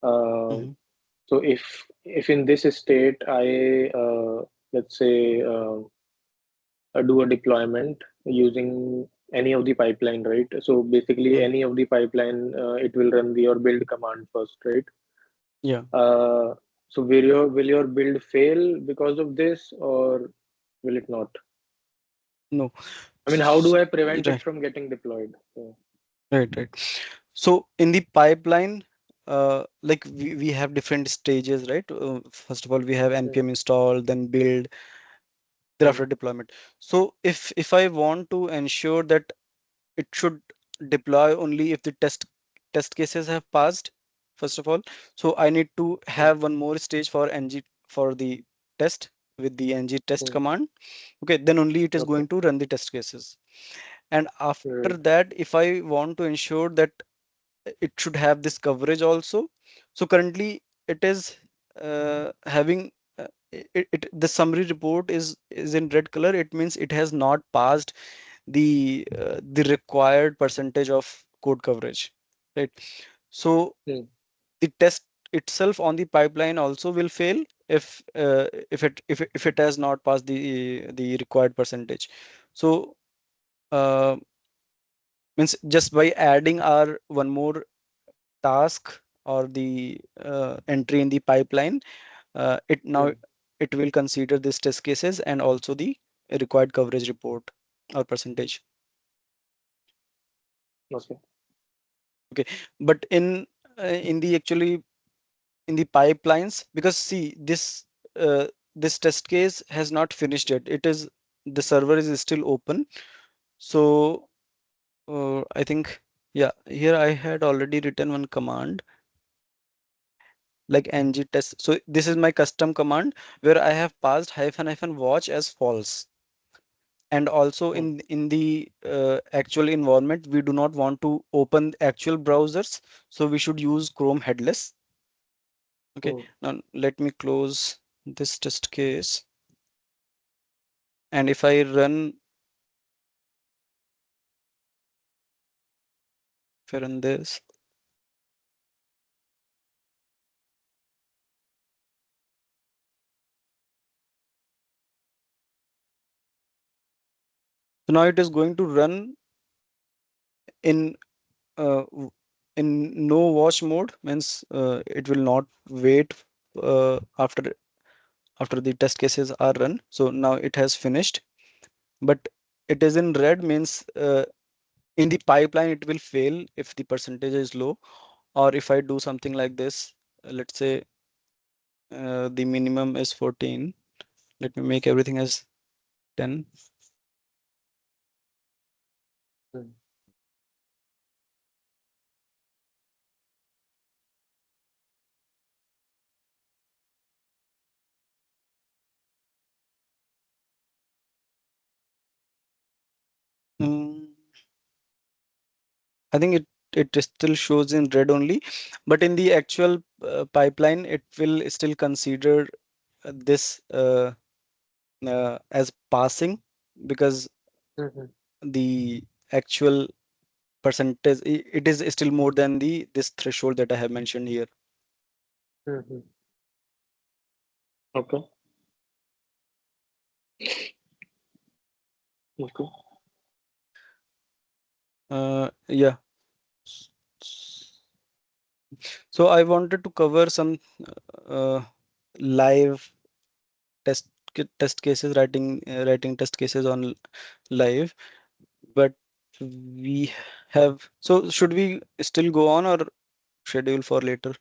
Uh, Mhm. so if in this state I let's say do a deployment using any of the pipeline, right? So basically Mm. any of the pipeline, it will run your build command first, right? Yeah. Uh, so will your build fail because of this, or will it not? No. I mean, how do I Right. prevent it from getting deployed? So, Right. Right. So in the pipeline, like we have different stages, right? First of all, we have hmm, npm install, then build, hmm, thereafter deployment. So if I want to ensure that it should deploy only if the test cases have passed, first of all, so I need to hmm, have one more stage for ng for the test with the ng test hmm, command. Okay, then only it is okay, going to run the test cases. And after right. that, if I want to ensure that it should have this coverage also, so currently it is having the summary report is in red color. It means it has not passed the required percentage of code coverage, right? So Hmm, the test itself on the pipeline also will fail if it has not passed the required percentage. So uh, means just by adding our one more task or the entry in the pipeline, it now hmm, it will consider this test cases and also the required coverage report or percentage. okay. Okay, but in the actually in the pipelines, because see this test case has not finished yet. It is the server is still open. So I think, yeah, here I had already written one command like ng test. So this is my custom command where I have passed hyphen hyphen watch as false. And also Hmm, in the actual environment, we do not want to open actual browsers, so we should use Chrome headless. Okay, hmm, now let me close this test case. And if I run this, so now it is going to run in uh, w- in no watch mode, means it will not wait after the test cases are run. So now it has finished, but it is in red, means in the pipeline it will fail if the percentage is low. Or if I do something like this, let's say the minimum is 14. Let me make everything as 10. hmm. Mm, I think it still shows in red only, but in the actual pipeline, it will still consider this as passing, because Hmm, the actual percentage it is still more than the this threshold that I have mentioned here. hmm, hmm. Okay, okay. Yeah. So I wanted to cover some live test cases, writing test cases on live, but we have. So should we still go on or schedule for later?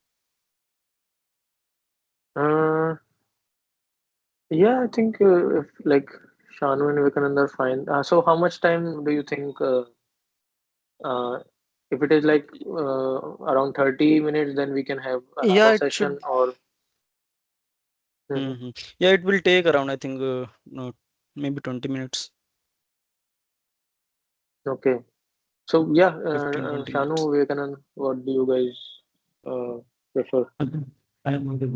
Uh, yeah, I think if like Shanu and Vivekananda are fine. So how much time do you think? Uh, if it is like around 30 minutes, then we can have Yeah, another it session should. or. Mhm. Yeah, it will take around, I think, no, maybe 20 minutes, Okay. So yeah, 15, 20 minutes. Shanu, Vivekanand, what do you guys prefer? I am okay.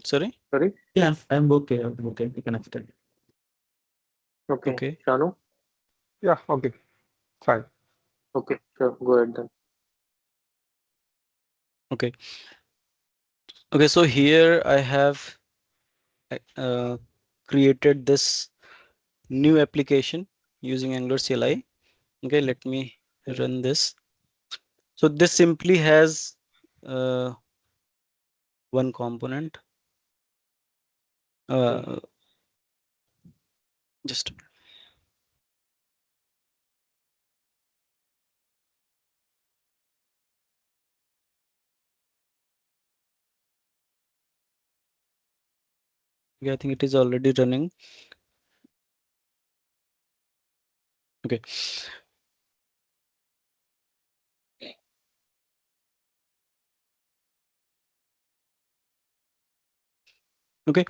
Sorry. Sorry? Yeah, I'm okay. I'm okay. We can extend. Okay. Okay. Shanu? Yeah, okay, fine. Okay, sure. Go ahead then. Okay. Okay. So here I have uh, created this new application using Angular CLI. Okay, let me Mhm. run this. So this simply has uh, one component. Mhm. Uh, just okay, I think it is already running. Okay. Okay.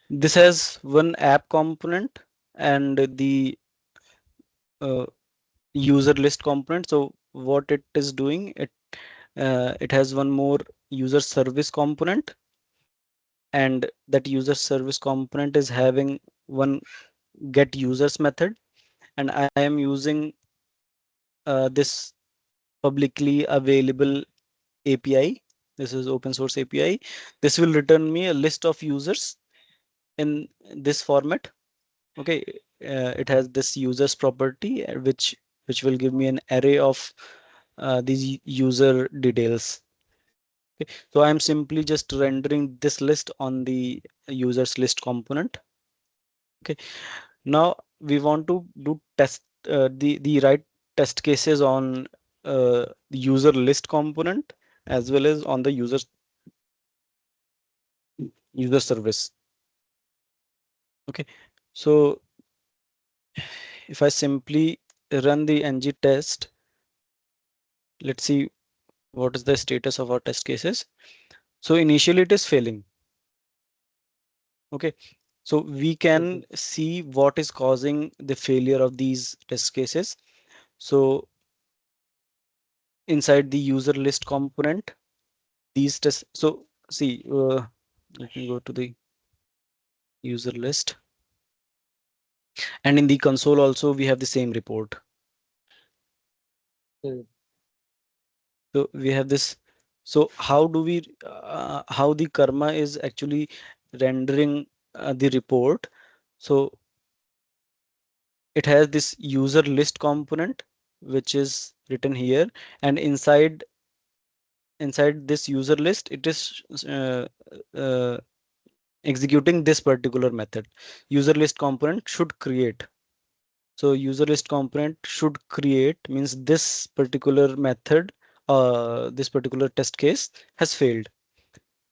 This has one app component and the user list component. So what it is doing, it has one more user service component, and that user service component is having one get users method, and I am using this publicly available API. This is open source API. This will return me a list of users in this format. Okay, it has this users property which will give me an array of these user details. Okay, so I'm simply just rendering this list on the users list component. Okay, now we want to do test the right test cases on the user list component as well as on the user service. Okay, so if I simply run the ng test, let's see what is the status of our test cases. So initially it is failing. Okay, so we Mhm. can see what is causing the failure of these test cases. So inside the user list component, these tests. So see, let me go to the user list, and in the console also we have the same report. Mhm. So we have this. So how do we, how the karma is actually rendering the report? So it has this user list component which is written here, and inside this user list it is uh, executing this particular method. User list component should create. So user list component should create means this particular method, this particular test case has failed,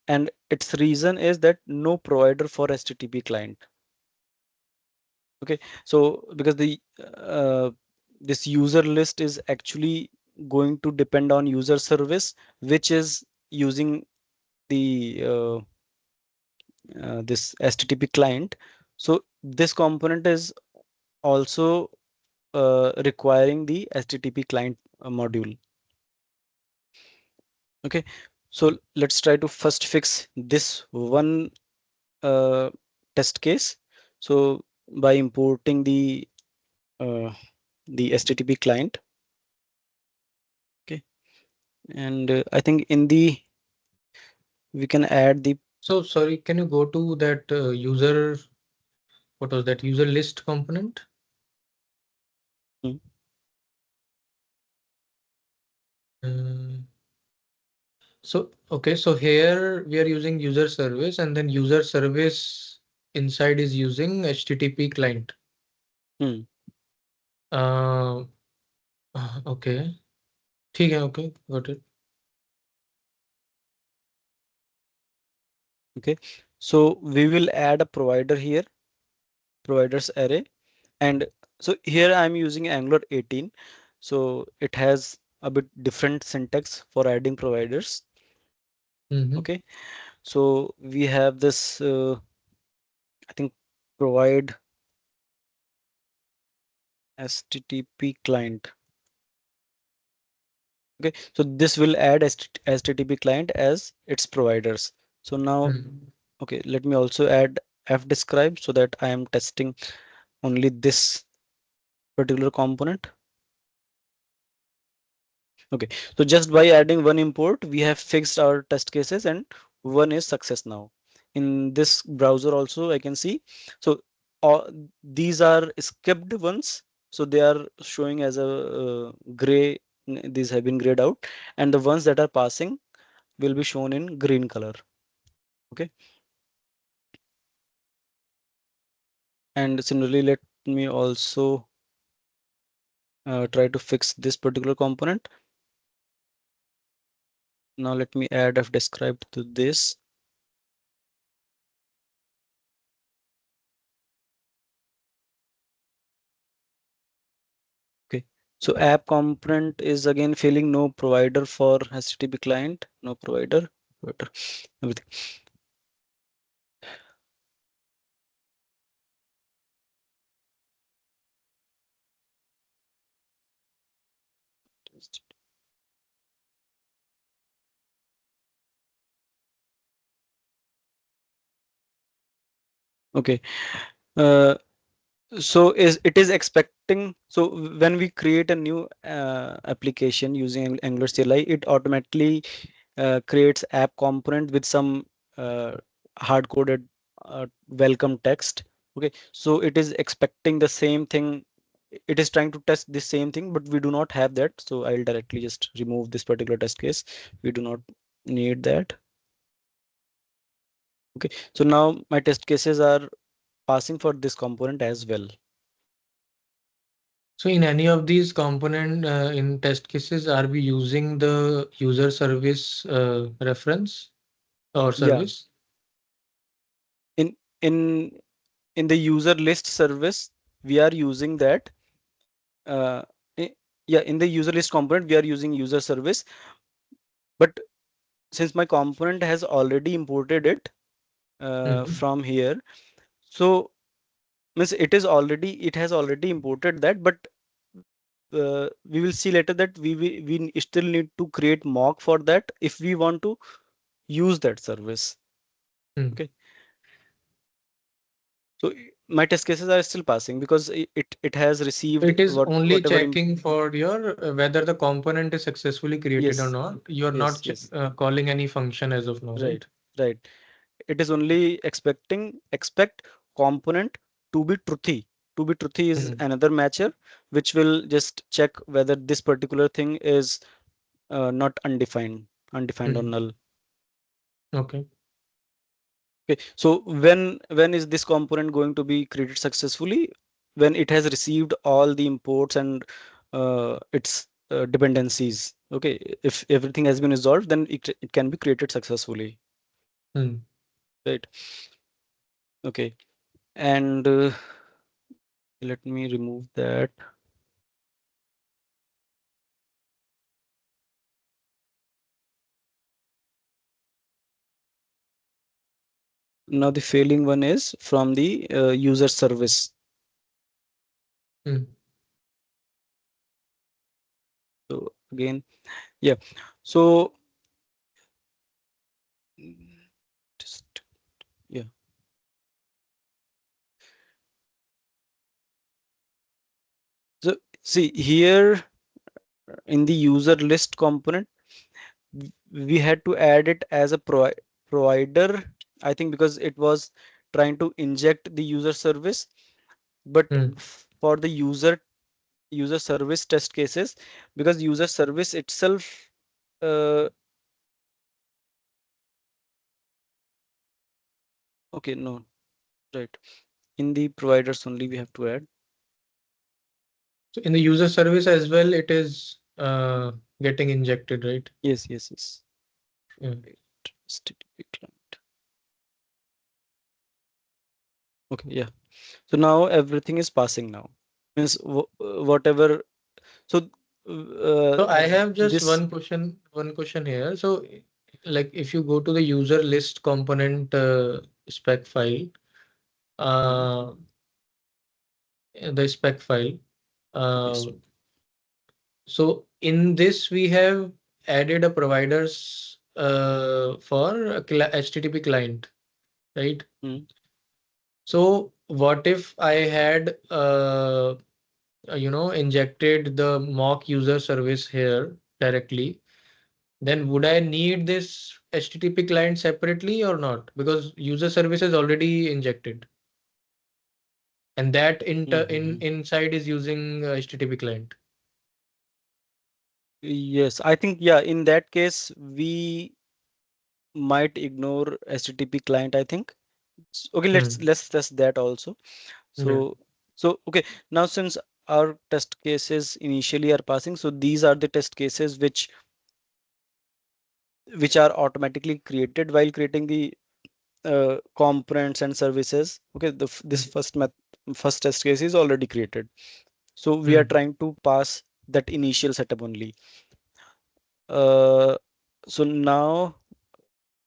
and its reason is that no provider for HTTP client. Okay, so because the this user list is actually going to depend on user service, which is using the this HTTP client. So this component is also requiring the HTTP client module. Okay, so let's try to first fix this one uh, test case. So by importing uh, the HTTP client. Okay, and I think in the we can add the So sorry, can you go to that user, what was that user list component? mm, Uh, So, okay, so here we are using user service, and then user service inside is using HTTP client. Hmm. Uh, okay. ठीक है, okay, got it. Okay, so we will add a provider here, providers array. And so here I'm using Angular 18, so it has a bit different syntax for adding providers. Okay, so we have this I think provide HTTP client. Okay, so this will add HTTP client as its providers. So now, okay, let me also add fdescribe so that I am testing only this particular component. Okay, so just by adding one import, we have fixed our test cases and one is success now. In this browser also, I can see. So all these are skipped ones. So they are showing as a gray. These have been grayed out, and the ones that are passing will be shown in green color. Okay. And similarly, let me also try to fix this particular component. Now let me add fdescribe to this. Okay, so app component is again failing, no provider for HTTP client, no provider, everything. Okay, uh, so is it is expecting, so when we create a new application using Angular CLI, it automatically creates app component with some hard coded welcome text. Okay, so it is expecting the same thing, it is trying to test the same thing, but we do not have that, so I'll directly just remove this particular test case. We do not need that. Okay, so now my test cases are passing for this component as well. So in any of these component in test cases, are we using the user service reference or Yeah, service? in in in the user list service we are using that. uh, i- yeah, in the user list component we are using user service, but since my component has already imported it from here, so means it has already imported that, but we will see later that we still need to create mock for that if we want to use that service. Okay, so my test cases are still passing because it has received It is only whatever checking for your whether the component is successfully created or yes, not. You're not yes, calling any function as of now, right? right, right. It is only expect component to be truthy. To be truthy is another matcher which will just check whether this particular thing is not undefined or null. Okay. Okay, so when is this component going to be created successfully? When it has received all the imports and its dependencies. Okay, if everything has been resolved, then it can be created successfully. Right. Okay, and let me remove that. Now the failing one is from the user service. So again, yeah. So just yeah. So see here in the user list component, we had to add it as a provider, I think, because it was trying to inject the user service, but for the user service test cases, because user service itself Okay, no, right. In the providers only we have to add. So in the user service as well, it is getting injected, right? Yes, yes, yes. Yeah. Right. HTTP client. Okay, yeah. So now everything is passing now. Means whatever. So So I have just this. one question here. So like if you go to the user list component spec file, uh, the spec file, Yes. uh, so in this we have added a providers for a HTTP client, right? Mm, So what if I had injected the mock user service here directly? Then would I need this HTTP client separately or not? Because user service is already injected, and that mm. inside is using HTTP client. Yes, I think, yeah, in that case we might ignore HTTP client, I think. Okay, Hmm. let's test that also. Yeah. So okay, now since our test cases initially are passing, so these are the test cases which are automatically created while creating the components and services. Okay, this Hmm. first test case is already created. So we are Hmm. trying to pass that initial setup only. Uh, so now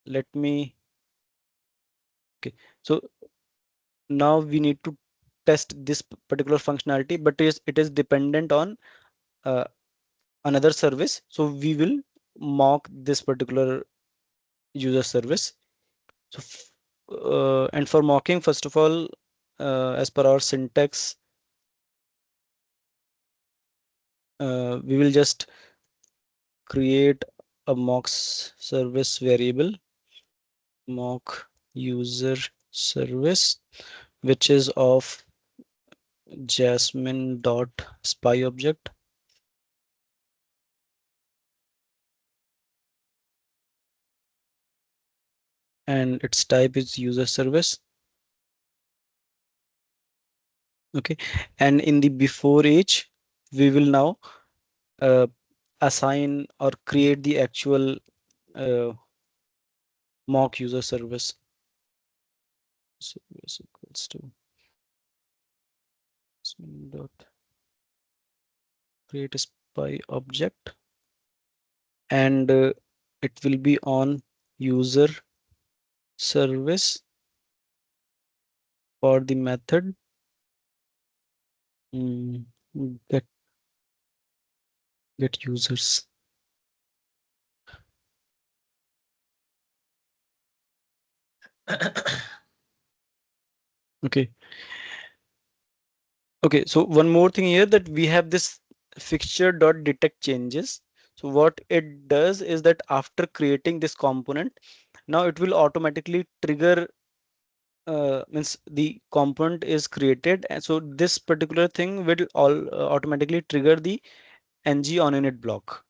let me. Okay, so now we need to test this particular functionality, but it is dependent on uh, another service. So we will mock this particular user service. So and for mocking, first of all, as per our syntax, we will just create a mocks service variable, mock user service, which is of Jasmine dot spy object, and its type is user service. Okay, and in the beforeEach, we will now uh, assign or create the actual uh, mock user service. Service equals to dot create a spy object, and it will be on user service for the method mm, get get users. Okay. Okay, so one more thing here, that we have this fixture dot detect changes. So what it does is that after creating this component, now it will automatically trigger, means the component is created, and so this particular thing will all automatically trigger the ng on init block.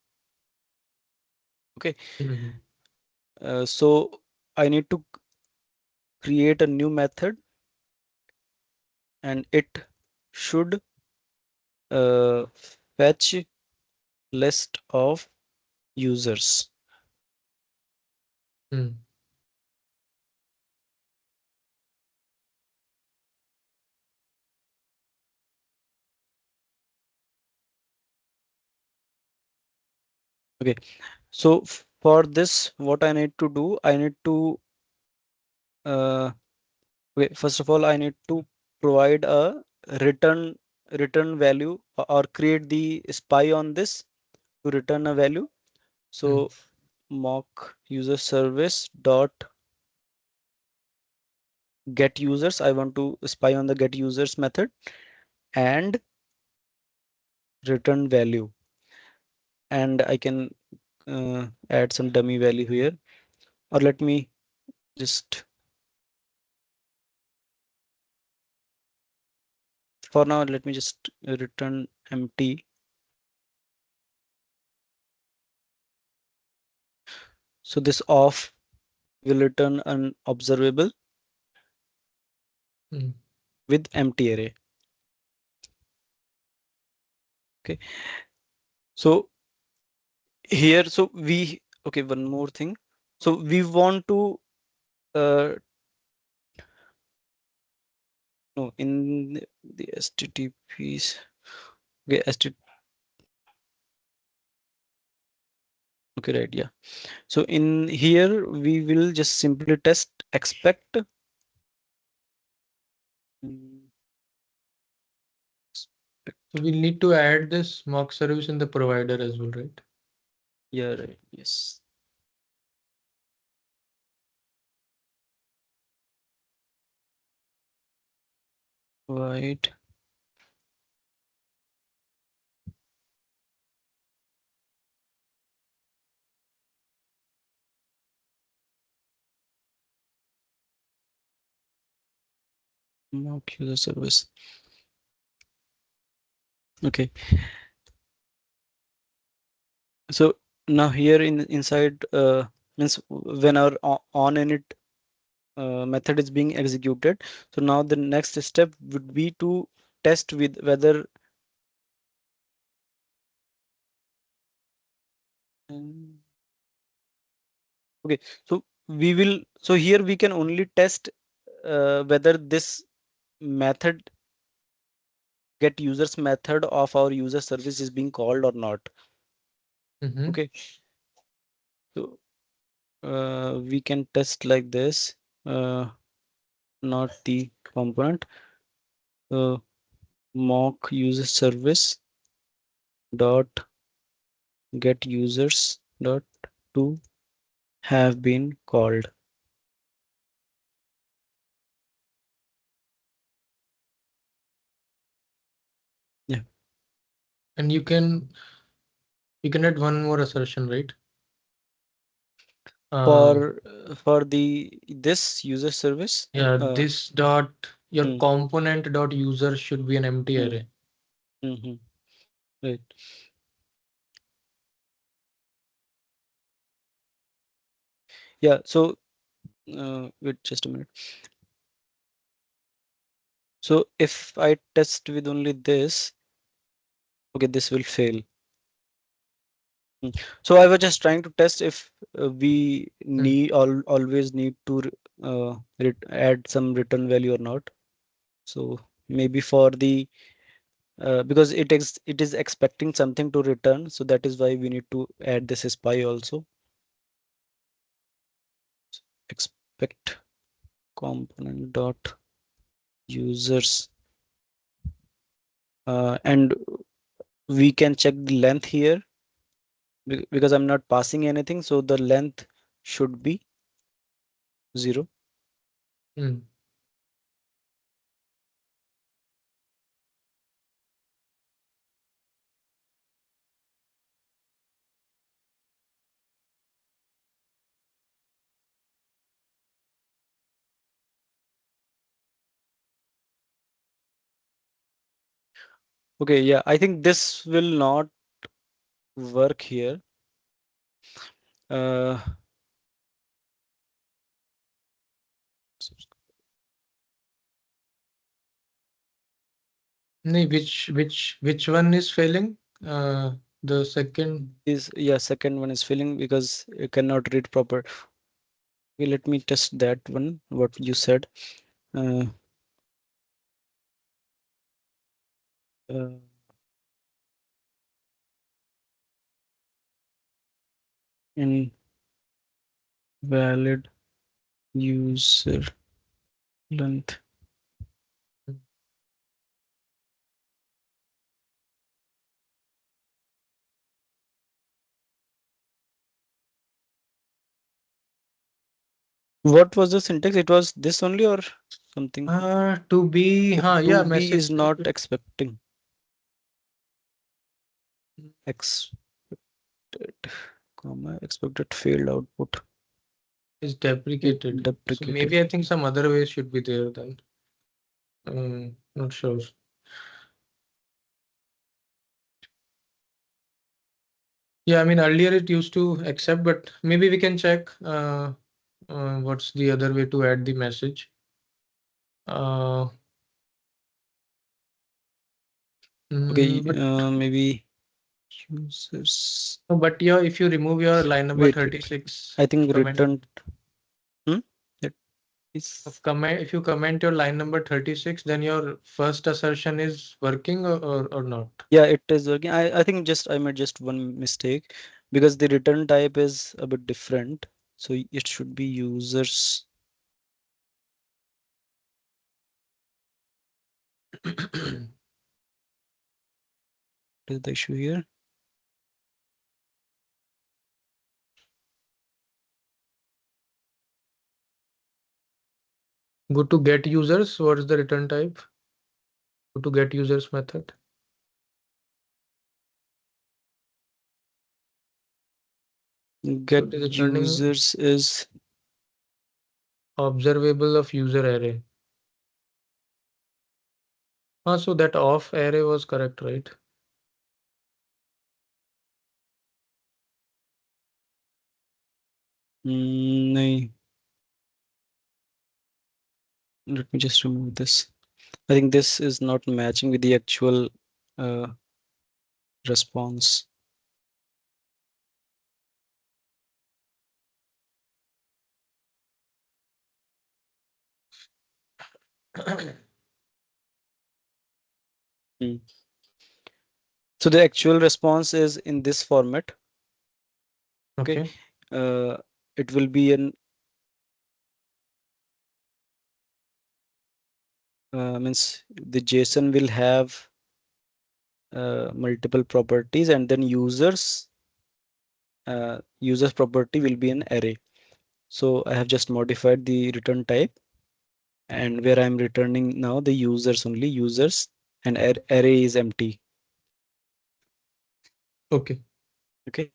Okay, Mhm. so I need to create a new method, and it should uh, fetch list of users. Hmm. Okay, so for this, what I need to do, I need to uh, okay, first of all, I need to provide a return return value, or create the spy on this to return a value. Hmm. So mock user service dot get users. I want to spy on the get users method and return value, and I can add some dummy value here, or let me just, for now, let me just return empty. So this off will return an observable, with empty array. Okay, so here, so we, okay, one more thing. So we want to no, in the HTTPs, okay, okay, right, yeah. So in here we will just simply test expect. So we need to add this mock service in the provider as well, right? Yeah, right, yes. Right. Mock user service. Okay. So now here inside means when our on init method is being executed. So now the next step would be to test with whether okay, so we will, so here we can only test whether this method get users method of our user service is being called or not. Okay, so we can test like this, not the component, mock user service dot get users dot to have been called. Yeah, And you can add one more assertion, right? for the this user service. Yeah, Uh, this dot your mm, component dot user should be an empty mm, array. mhm, right. Yeah, so wait just a minute. So if I test with only this, okay, this will fail. So I was just trying to test if we need always need to add some return value or not. So maybe for the because it is expecting something to return, so that is why we need to add this spy also. Expect component dot users and we can check the length here because I'm not passing anything, so the length should be 0. Mm. Okay, yeah, I think this will not work here. Uh, No, which one is failing? The second. is yeah, second one is failing because it cannot read proper. Okay, let me test that one, what you said. Uh, uh, invalid user length. What was the syntax? It was this only or something? To be, yeah, To be is message. not expecting. Expected, comma, expected failed output. Is deprecated. So Deprecated. maybe I think some other ways should be there then. Not sure. Yeah, I mean earlier it used to accept, but maybe we can check what's the other way to add the message. Okay, But maybe users. no, but yeah, if you remove your line number Wait, 36, I think comment, return. That is. comment, if you comment your line number 36, then your first assertion is working or not. Yeah, it is working. I think just I made just one mistake because the return type is a bit different. So it should be users. What is the issue here? Go to get users. What is the return type? Go to get users method. Get it is returning users is observable of user array. So that off array was correct, right? no. Let me just remove this. I think this is not matching with the actual response. Hmm. So the actual response is in this format. Okay. It will be an means the JSON will have multiple properties, and then users property will be an array. So I have just modified the return type, and where I'm returning now the users only, users, and array is empty. Okay. Okay.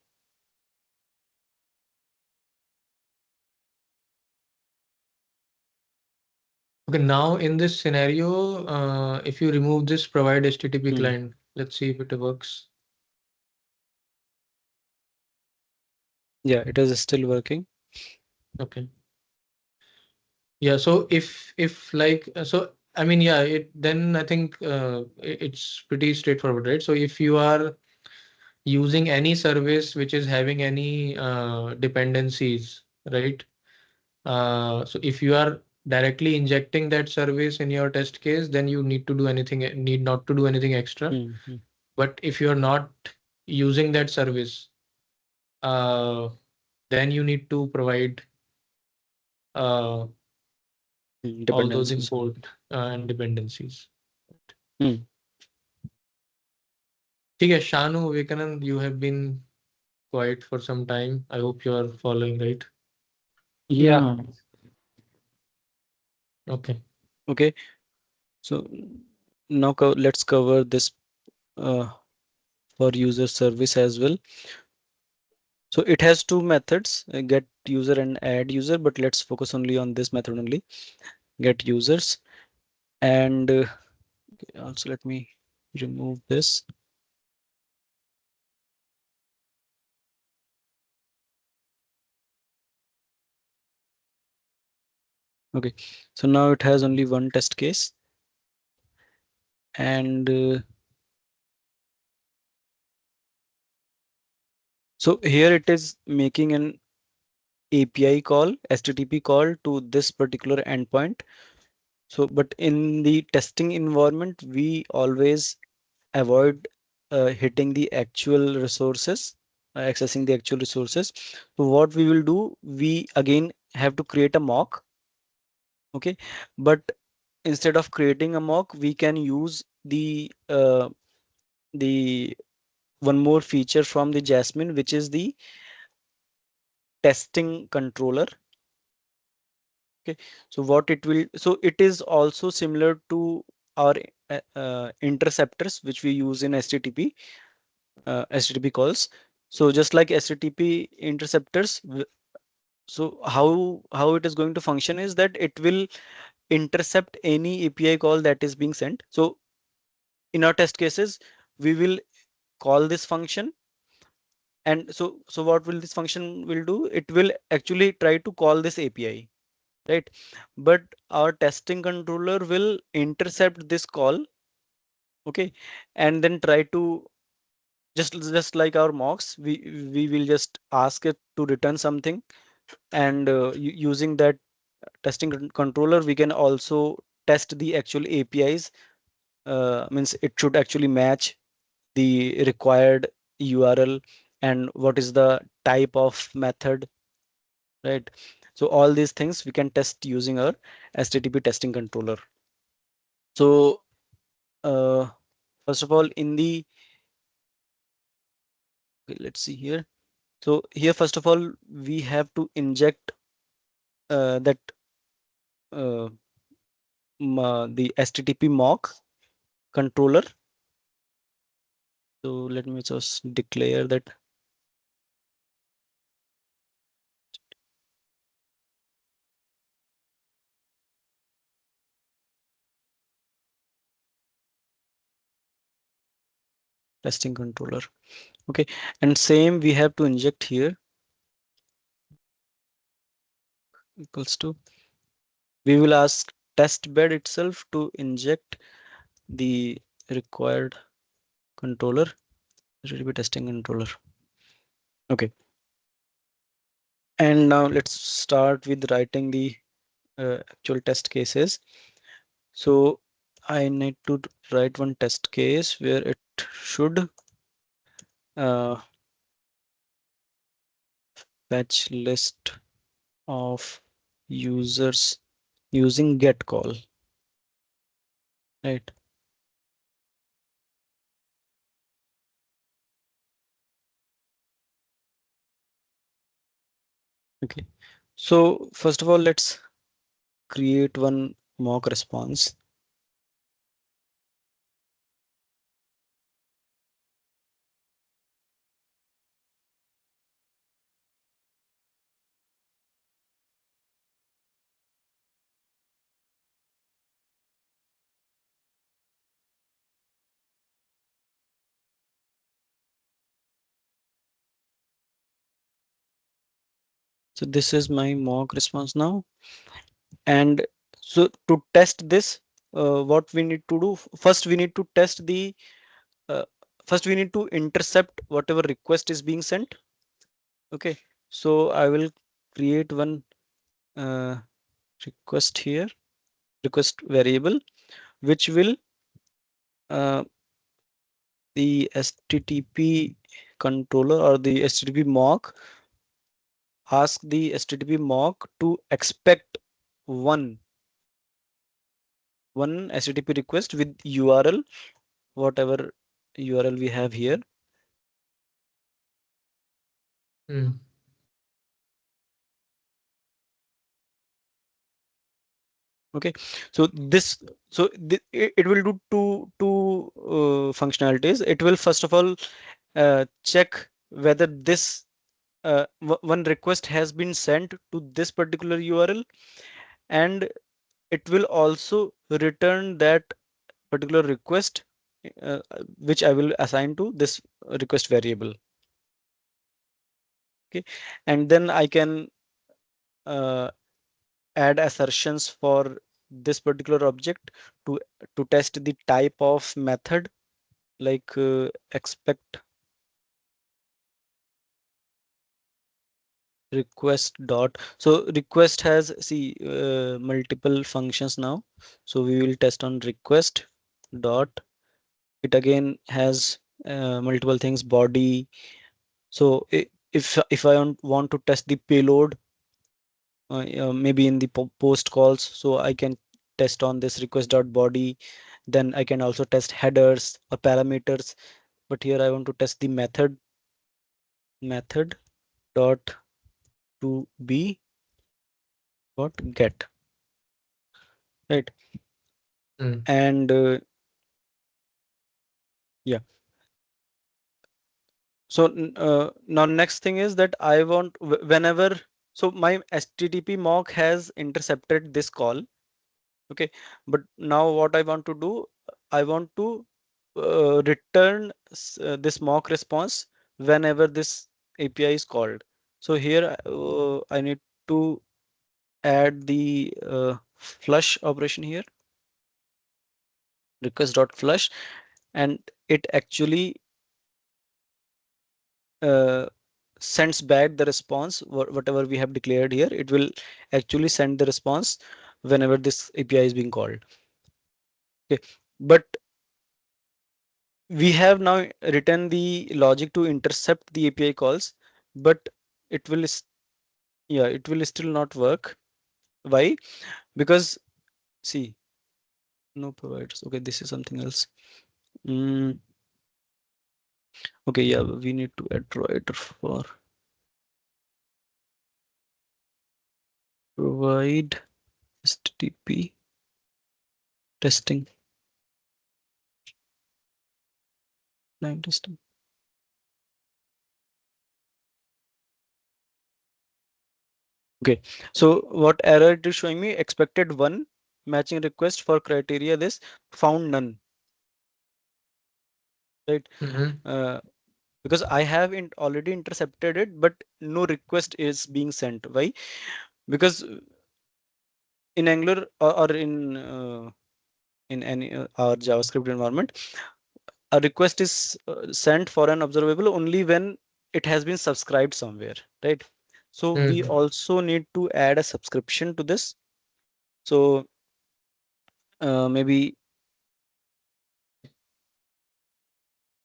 Okay, now in this scenario, if you remove this provide HTTP client, let's see if it works. Yeah, it is still working. Okay. Yeah, so if like so I mean, yeah, then I think it's pretty straightforward, right? So if you are using any service which is having any dependencies, right? So if you are directly injecting that service in your test case, then you need not to do anything extra. But if you are not using that service, then you need to provide all those Dependencies. import and dependencies. Hmm. Okay, Shanu, Vivekanand, you have been quiet for some time. I hope you are following, right? Yeah. Okay. Okay. So now let's cover this for user service as well. So it has two methods, get user and add user, but let's focus only on this method only, get users. And also let me remove this. Okay, so now it has only one test case, and so here it is making an API call, HTTP call to this particular endpoint. So, but in the testing environment, we always avoid hitting the actual resources, accessing the actual resources. So what we will do, we again have to create a mock. Okay, but instead of creating a mock, we can use the one more feature from the Jasmine, which is the testing controller. Okay, so what it will, so it is also similar to our interceptors which we use in HTTP calls. So just like HTTP interceptors, so how it is going to function is that it will intercept any API call that is being sent. So in our test cases, we will call this function, and so what will this function will do? It will actually try to call this API. right? But our testing controller will intercept this call, okay, and then try to just like our mocks, we will just ask it to return something, and using that testing controller, we can also test the actual APIs. Means it should actually match the required URL and what is the type of method, right? So all these things we can test using our HTTP testing controller. So uh, first of all, in the okay, let's see here. So here, first of all, we have to inject that the HTTP mock controller. So let me just declare that testing controller. Okay, and same we have to inject here equals to, we will ask test bed itself to inject the required controller, HTTP testing controller. Okay, and now let's start with writing the actual test cases. So I need to write one test case where it should fetch list of users using get call, right? Okay, so first of all, let's create one mock response. So this is my mock response now. And so to test this, what we need to do, first we need to test the, uh, first we need to intercept whatever request is being sent. Okay, so I will create one uh, request here, request variable, which will the HTTP controller or the HTTP mock ask the HTTP mock to expect one HTTP request with URL, whatever URL we have here. Hmm. Okay, so this, so it will do two functionalities. It will first of all check whether this one request has been sent to this particular URL, and it will also return that particular request uh, which I will assign to this request variable. Okay, and then I can uh, add assertions for this particular object to test the type of method, like expect request dot. So request has, see, multiple functions now, so we will test on request dot. It again has multiple things, body. So if I want to test the payload, maybe in the post calls, so I can test on this request dot body. Then I can also test headers or parameters, but here I want to test the method dot to be dot get, right? Hmm. And yeah, so now next thing is that I want whenever, so my HTTP mock has intercepted this call. Okay, but now what I want to do, I want to return this mock response whenever this API is called. So here I need to add the flush operation here, request dot flush, and it actually sends back the response, whatever we have declared here. It will actually send the response whenever this API is being called. Okay, but we have now written the logic to intercept the API calls, but it will yeah, it will still not work. Why? Because see, no providers. Okay, this is something else. Okay, yeah, we need to add provider for provide HTTP testing line testing. Okay, so what error it is showing me? Expected one matching request for criteria this, found none, right? Because I have already intercepted it, but no request is being sent. Why? Because in Angular or in any our JavaScript environment, a request is sent for an observable only when it has been subscribed somewhere, right? So we also need to add a subscription to this. So maybe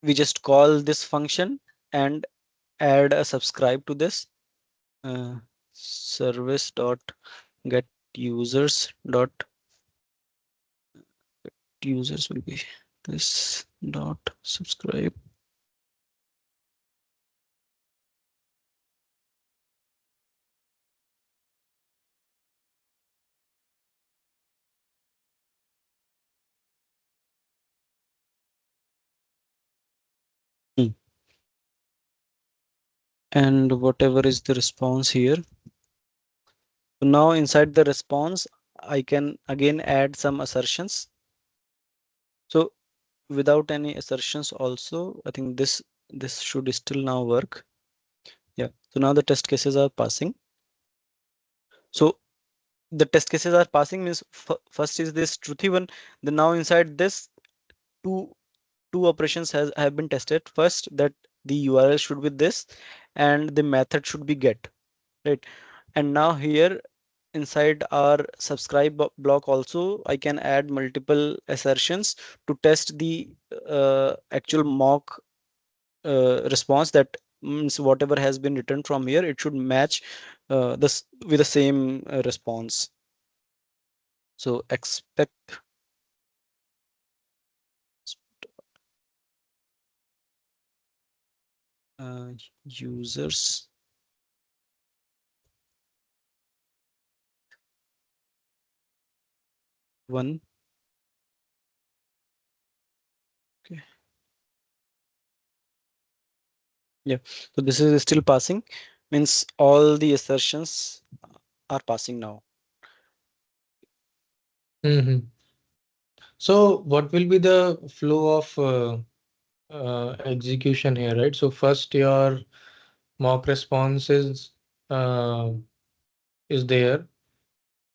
we just call this function and add a subscribe to this service dot get users dot users will be this dot subscribe. And whatever is the response here. So now inside the response, I can again add some assertions. So without any assertions also, I think this should still now work. Yeah. So now the test cases are passing. So the test cases are passing means first is this truthy one. Then now inside this two operations have been tested. First that the URL should be this and the method should be get, right? And now here inside our subscribe block also I can add multiple assertions to test the actual mock response. That means whatever has been written from here, it should match this with the same response. So expect uh, users one. Okay. Yeah, so this is still passing, means all the assertions are passing now. So what will be the flow of execution here, right? So first your mock response uh, is there.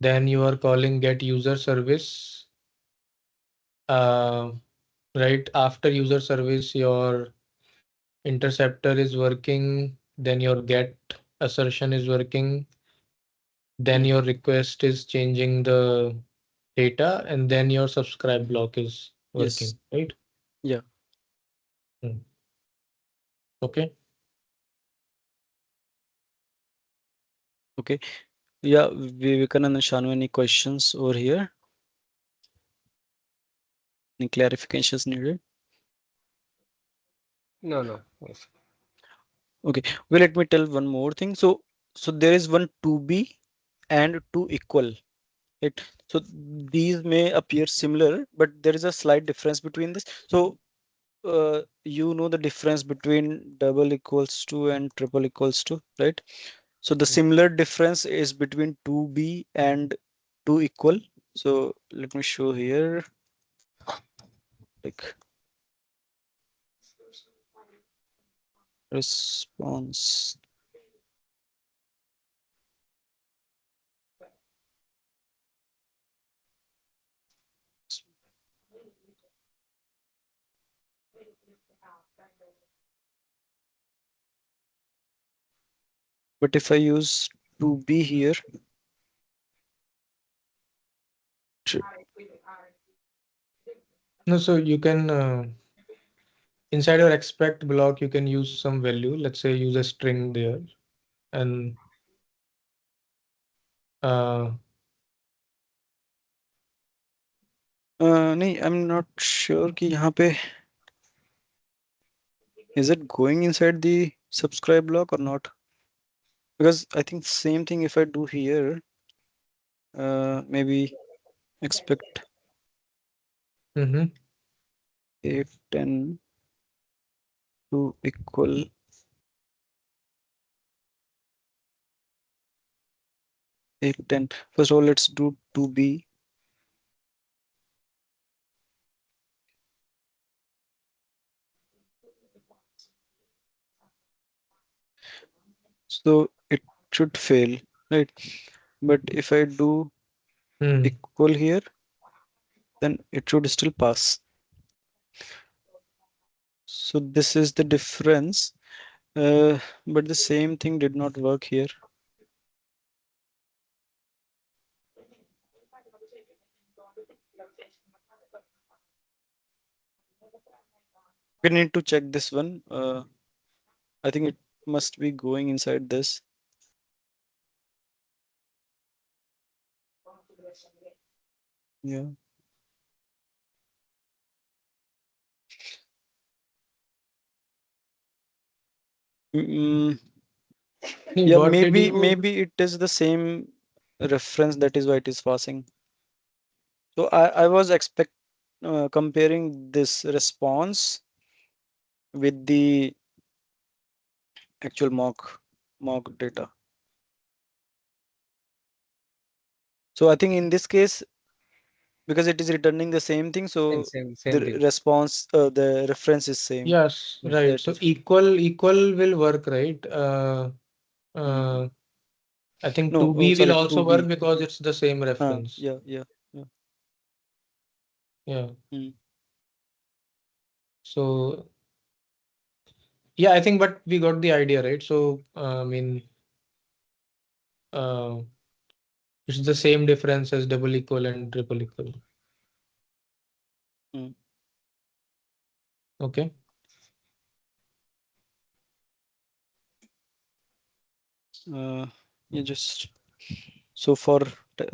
Then you are calling get user service. Uh, right after user service, your interceptor is working. Then your get assertion is working. Then your request is changing the data, and then your subscribe block is Yes. working, right? Yeah. Okay. Okay. Yeah, Vivekanand and Shanu, any questions over here? Any clarifications needed? No. Yes. Okay. Well, let me tell one more thing. So there is one to be and to equal. Right. So these may appear similar, but there is a slight difference between this. So you know the difference between double equals to and triple equals to, right? So the similar difference is between to be and to equal. So let me show here. Like response But if I use to be here, No, so you can inside your expect block, you can use some value. Let's say use a string there, and uh, नहीं, I'm not sure कि यहाँ पे is it going inside the subscribe block or not? Because I think same thing if I do here, maybe expect mhm. 810 to equal 810. First of all, let's do to be. So it should fail, right? But if I do equal here, then it should still pass. So this is the difference. But the same thing did not work here. We need to check this one. I think it must be going inside this. Yeah. Mm, yeah, What did maybe you? it is the same reference, that is why it is passing. So I was comparing this response with the actual mock data. So I think in this case, because it is returning the same thing, so Same the thing. response, the reference is same. Yes, right. That So is. equal will work, right? Mm. I think No, to be will sorry, to also work be. because it's the same reference. Yeah, yeah, yeah. Yeah. Mm. So yeah, I think, but we got the idea, right? So I mean, uh, it's the same difference as double equal and triple equal. Mm. Okay. Yeah, just so for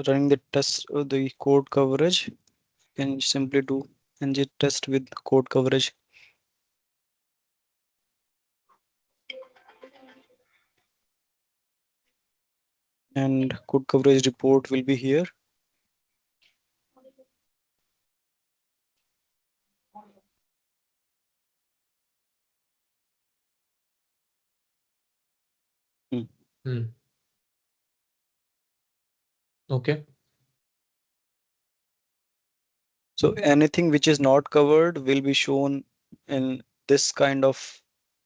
running the test, the code coverage, can simply do ng test with code coverage. And code coverage report will be here. Hmm. Okay. So anything which is not covered will be shown in this kind of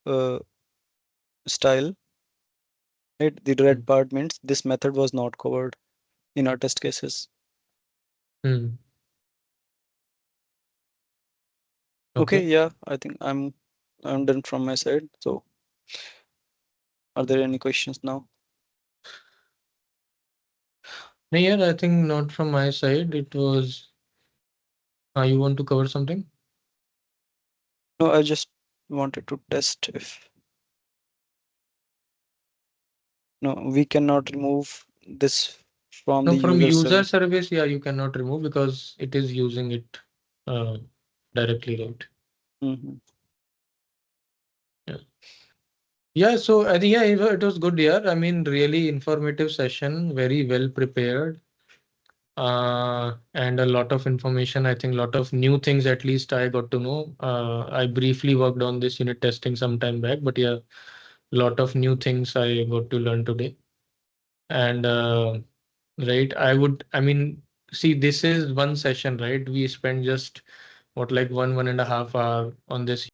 uh, style. Right? The red part means this method was not covered in our test cases. Hmm. Okay, Okay. yeah, I think I'm done from my side. So are there any questions now? No, yeah, I think not from my side. It was. You want to cover something? No, I just wanted to test if no, we cannot remove this from No, the from user user service. service, yeah, you cannot remove because it is using it uh, directly, right? Mhm. Yeah. Yeah, so I think yeah, it was good. Yeah, I mean, really informative session, very well prepared, and a lot of information. I think a lot of new things at least I got to know. I briefly worked on this unit testing some time back, but yeah, a lot of new things I got to learn today. And right, I mean, see, this is one session, right? We spent just what like 1.5 hour on this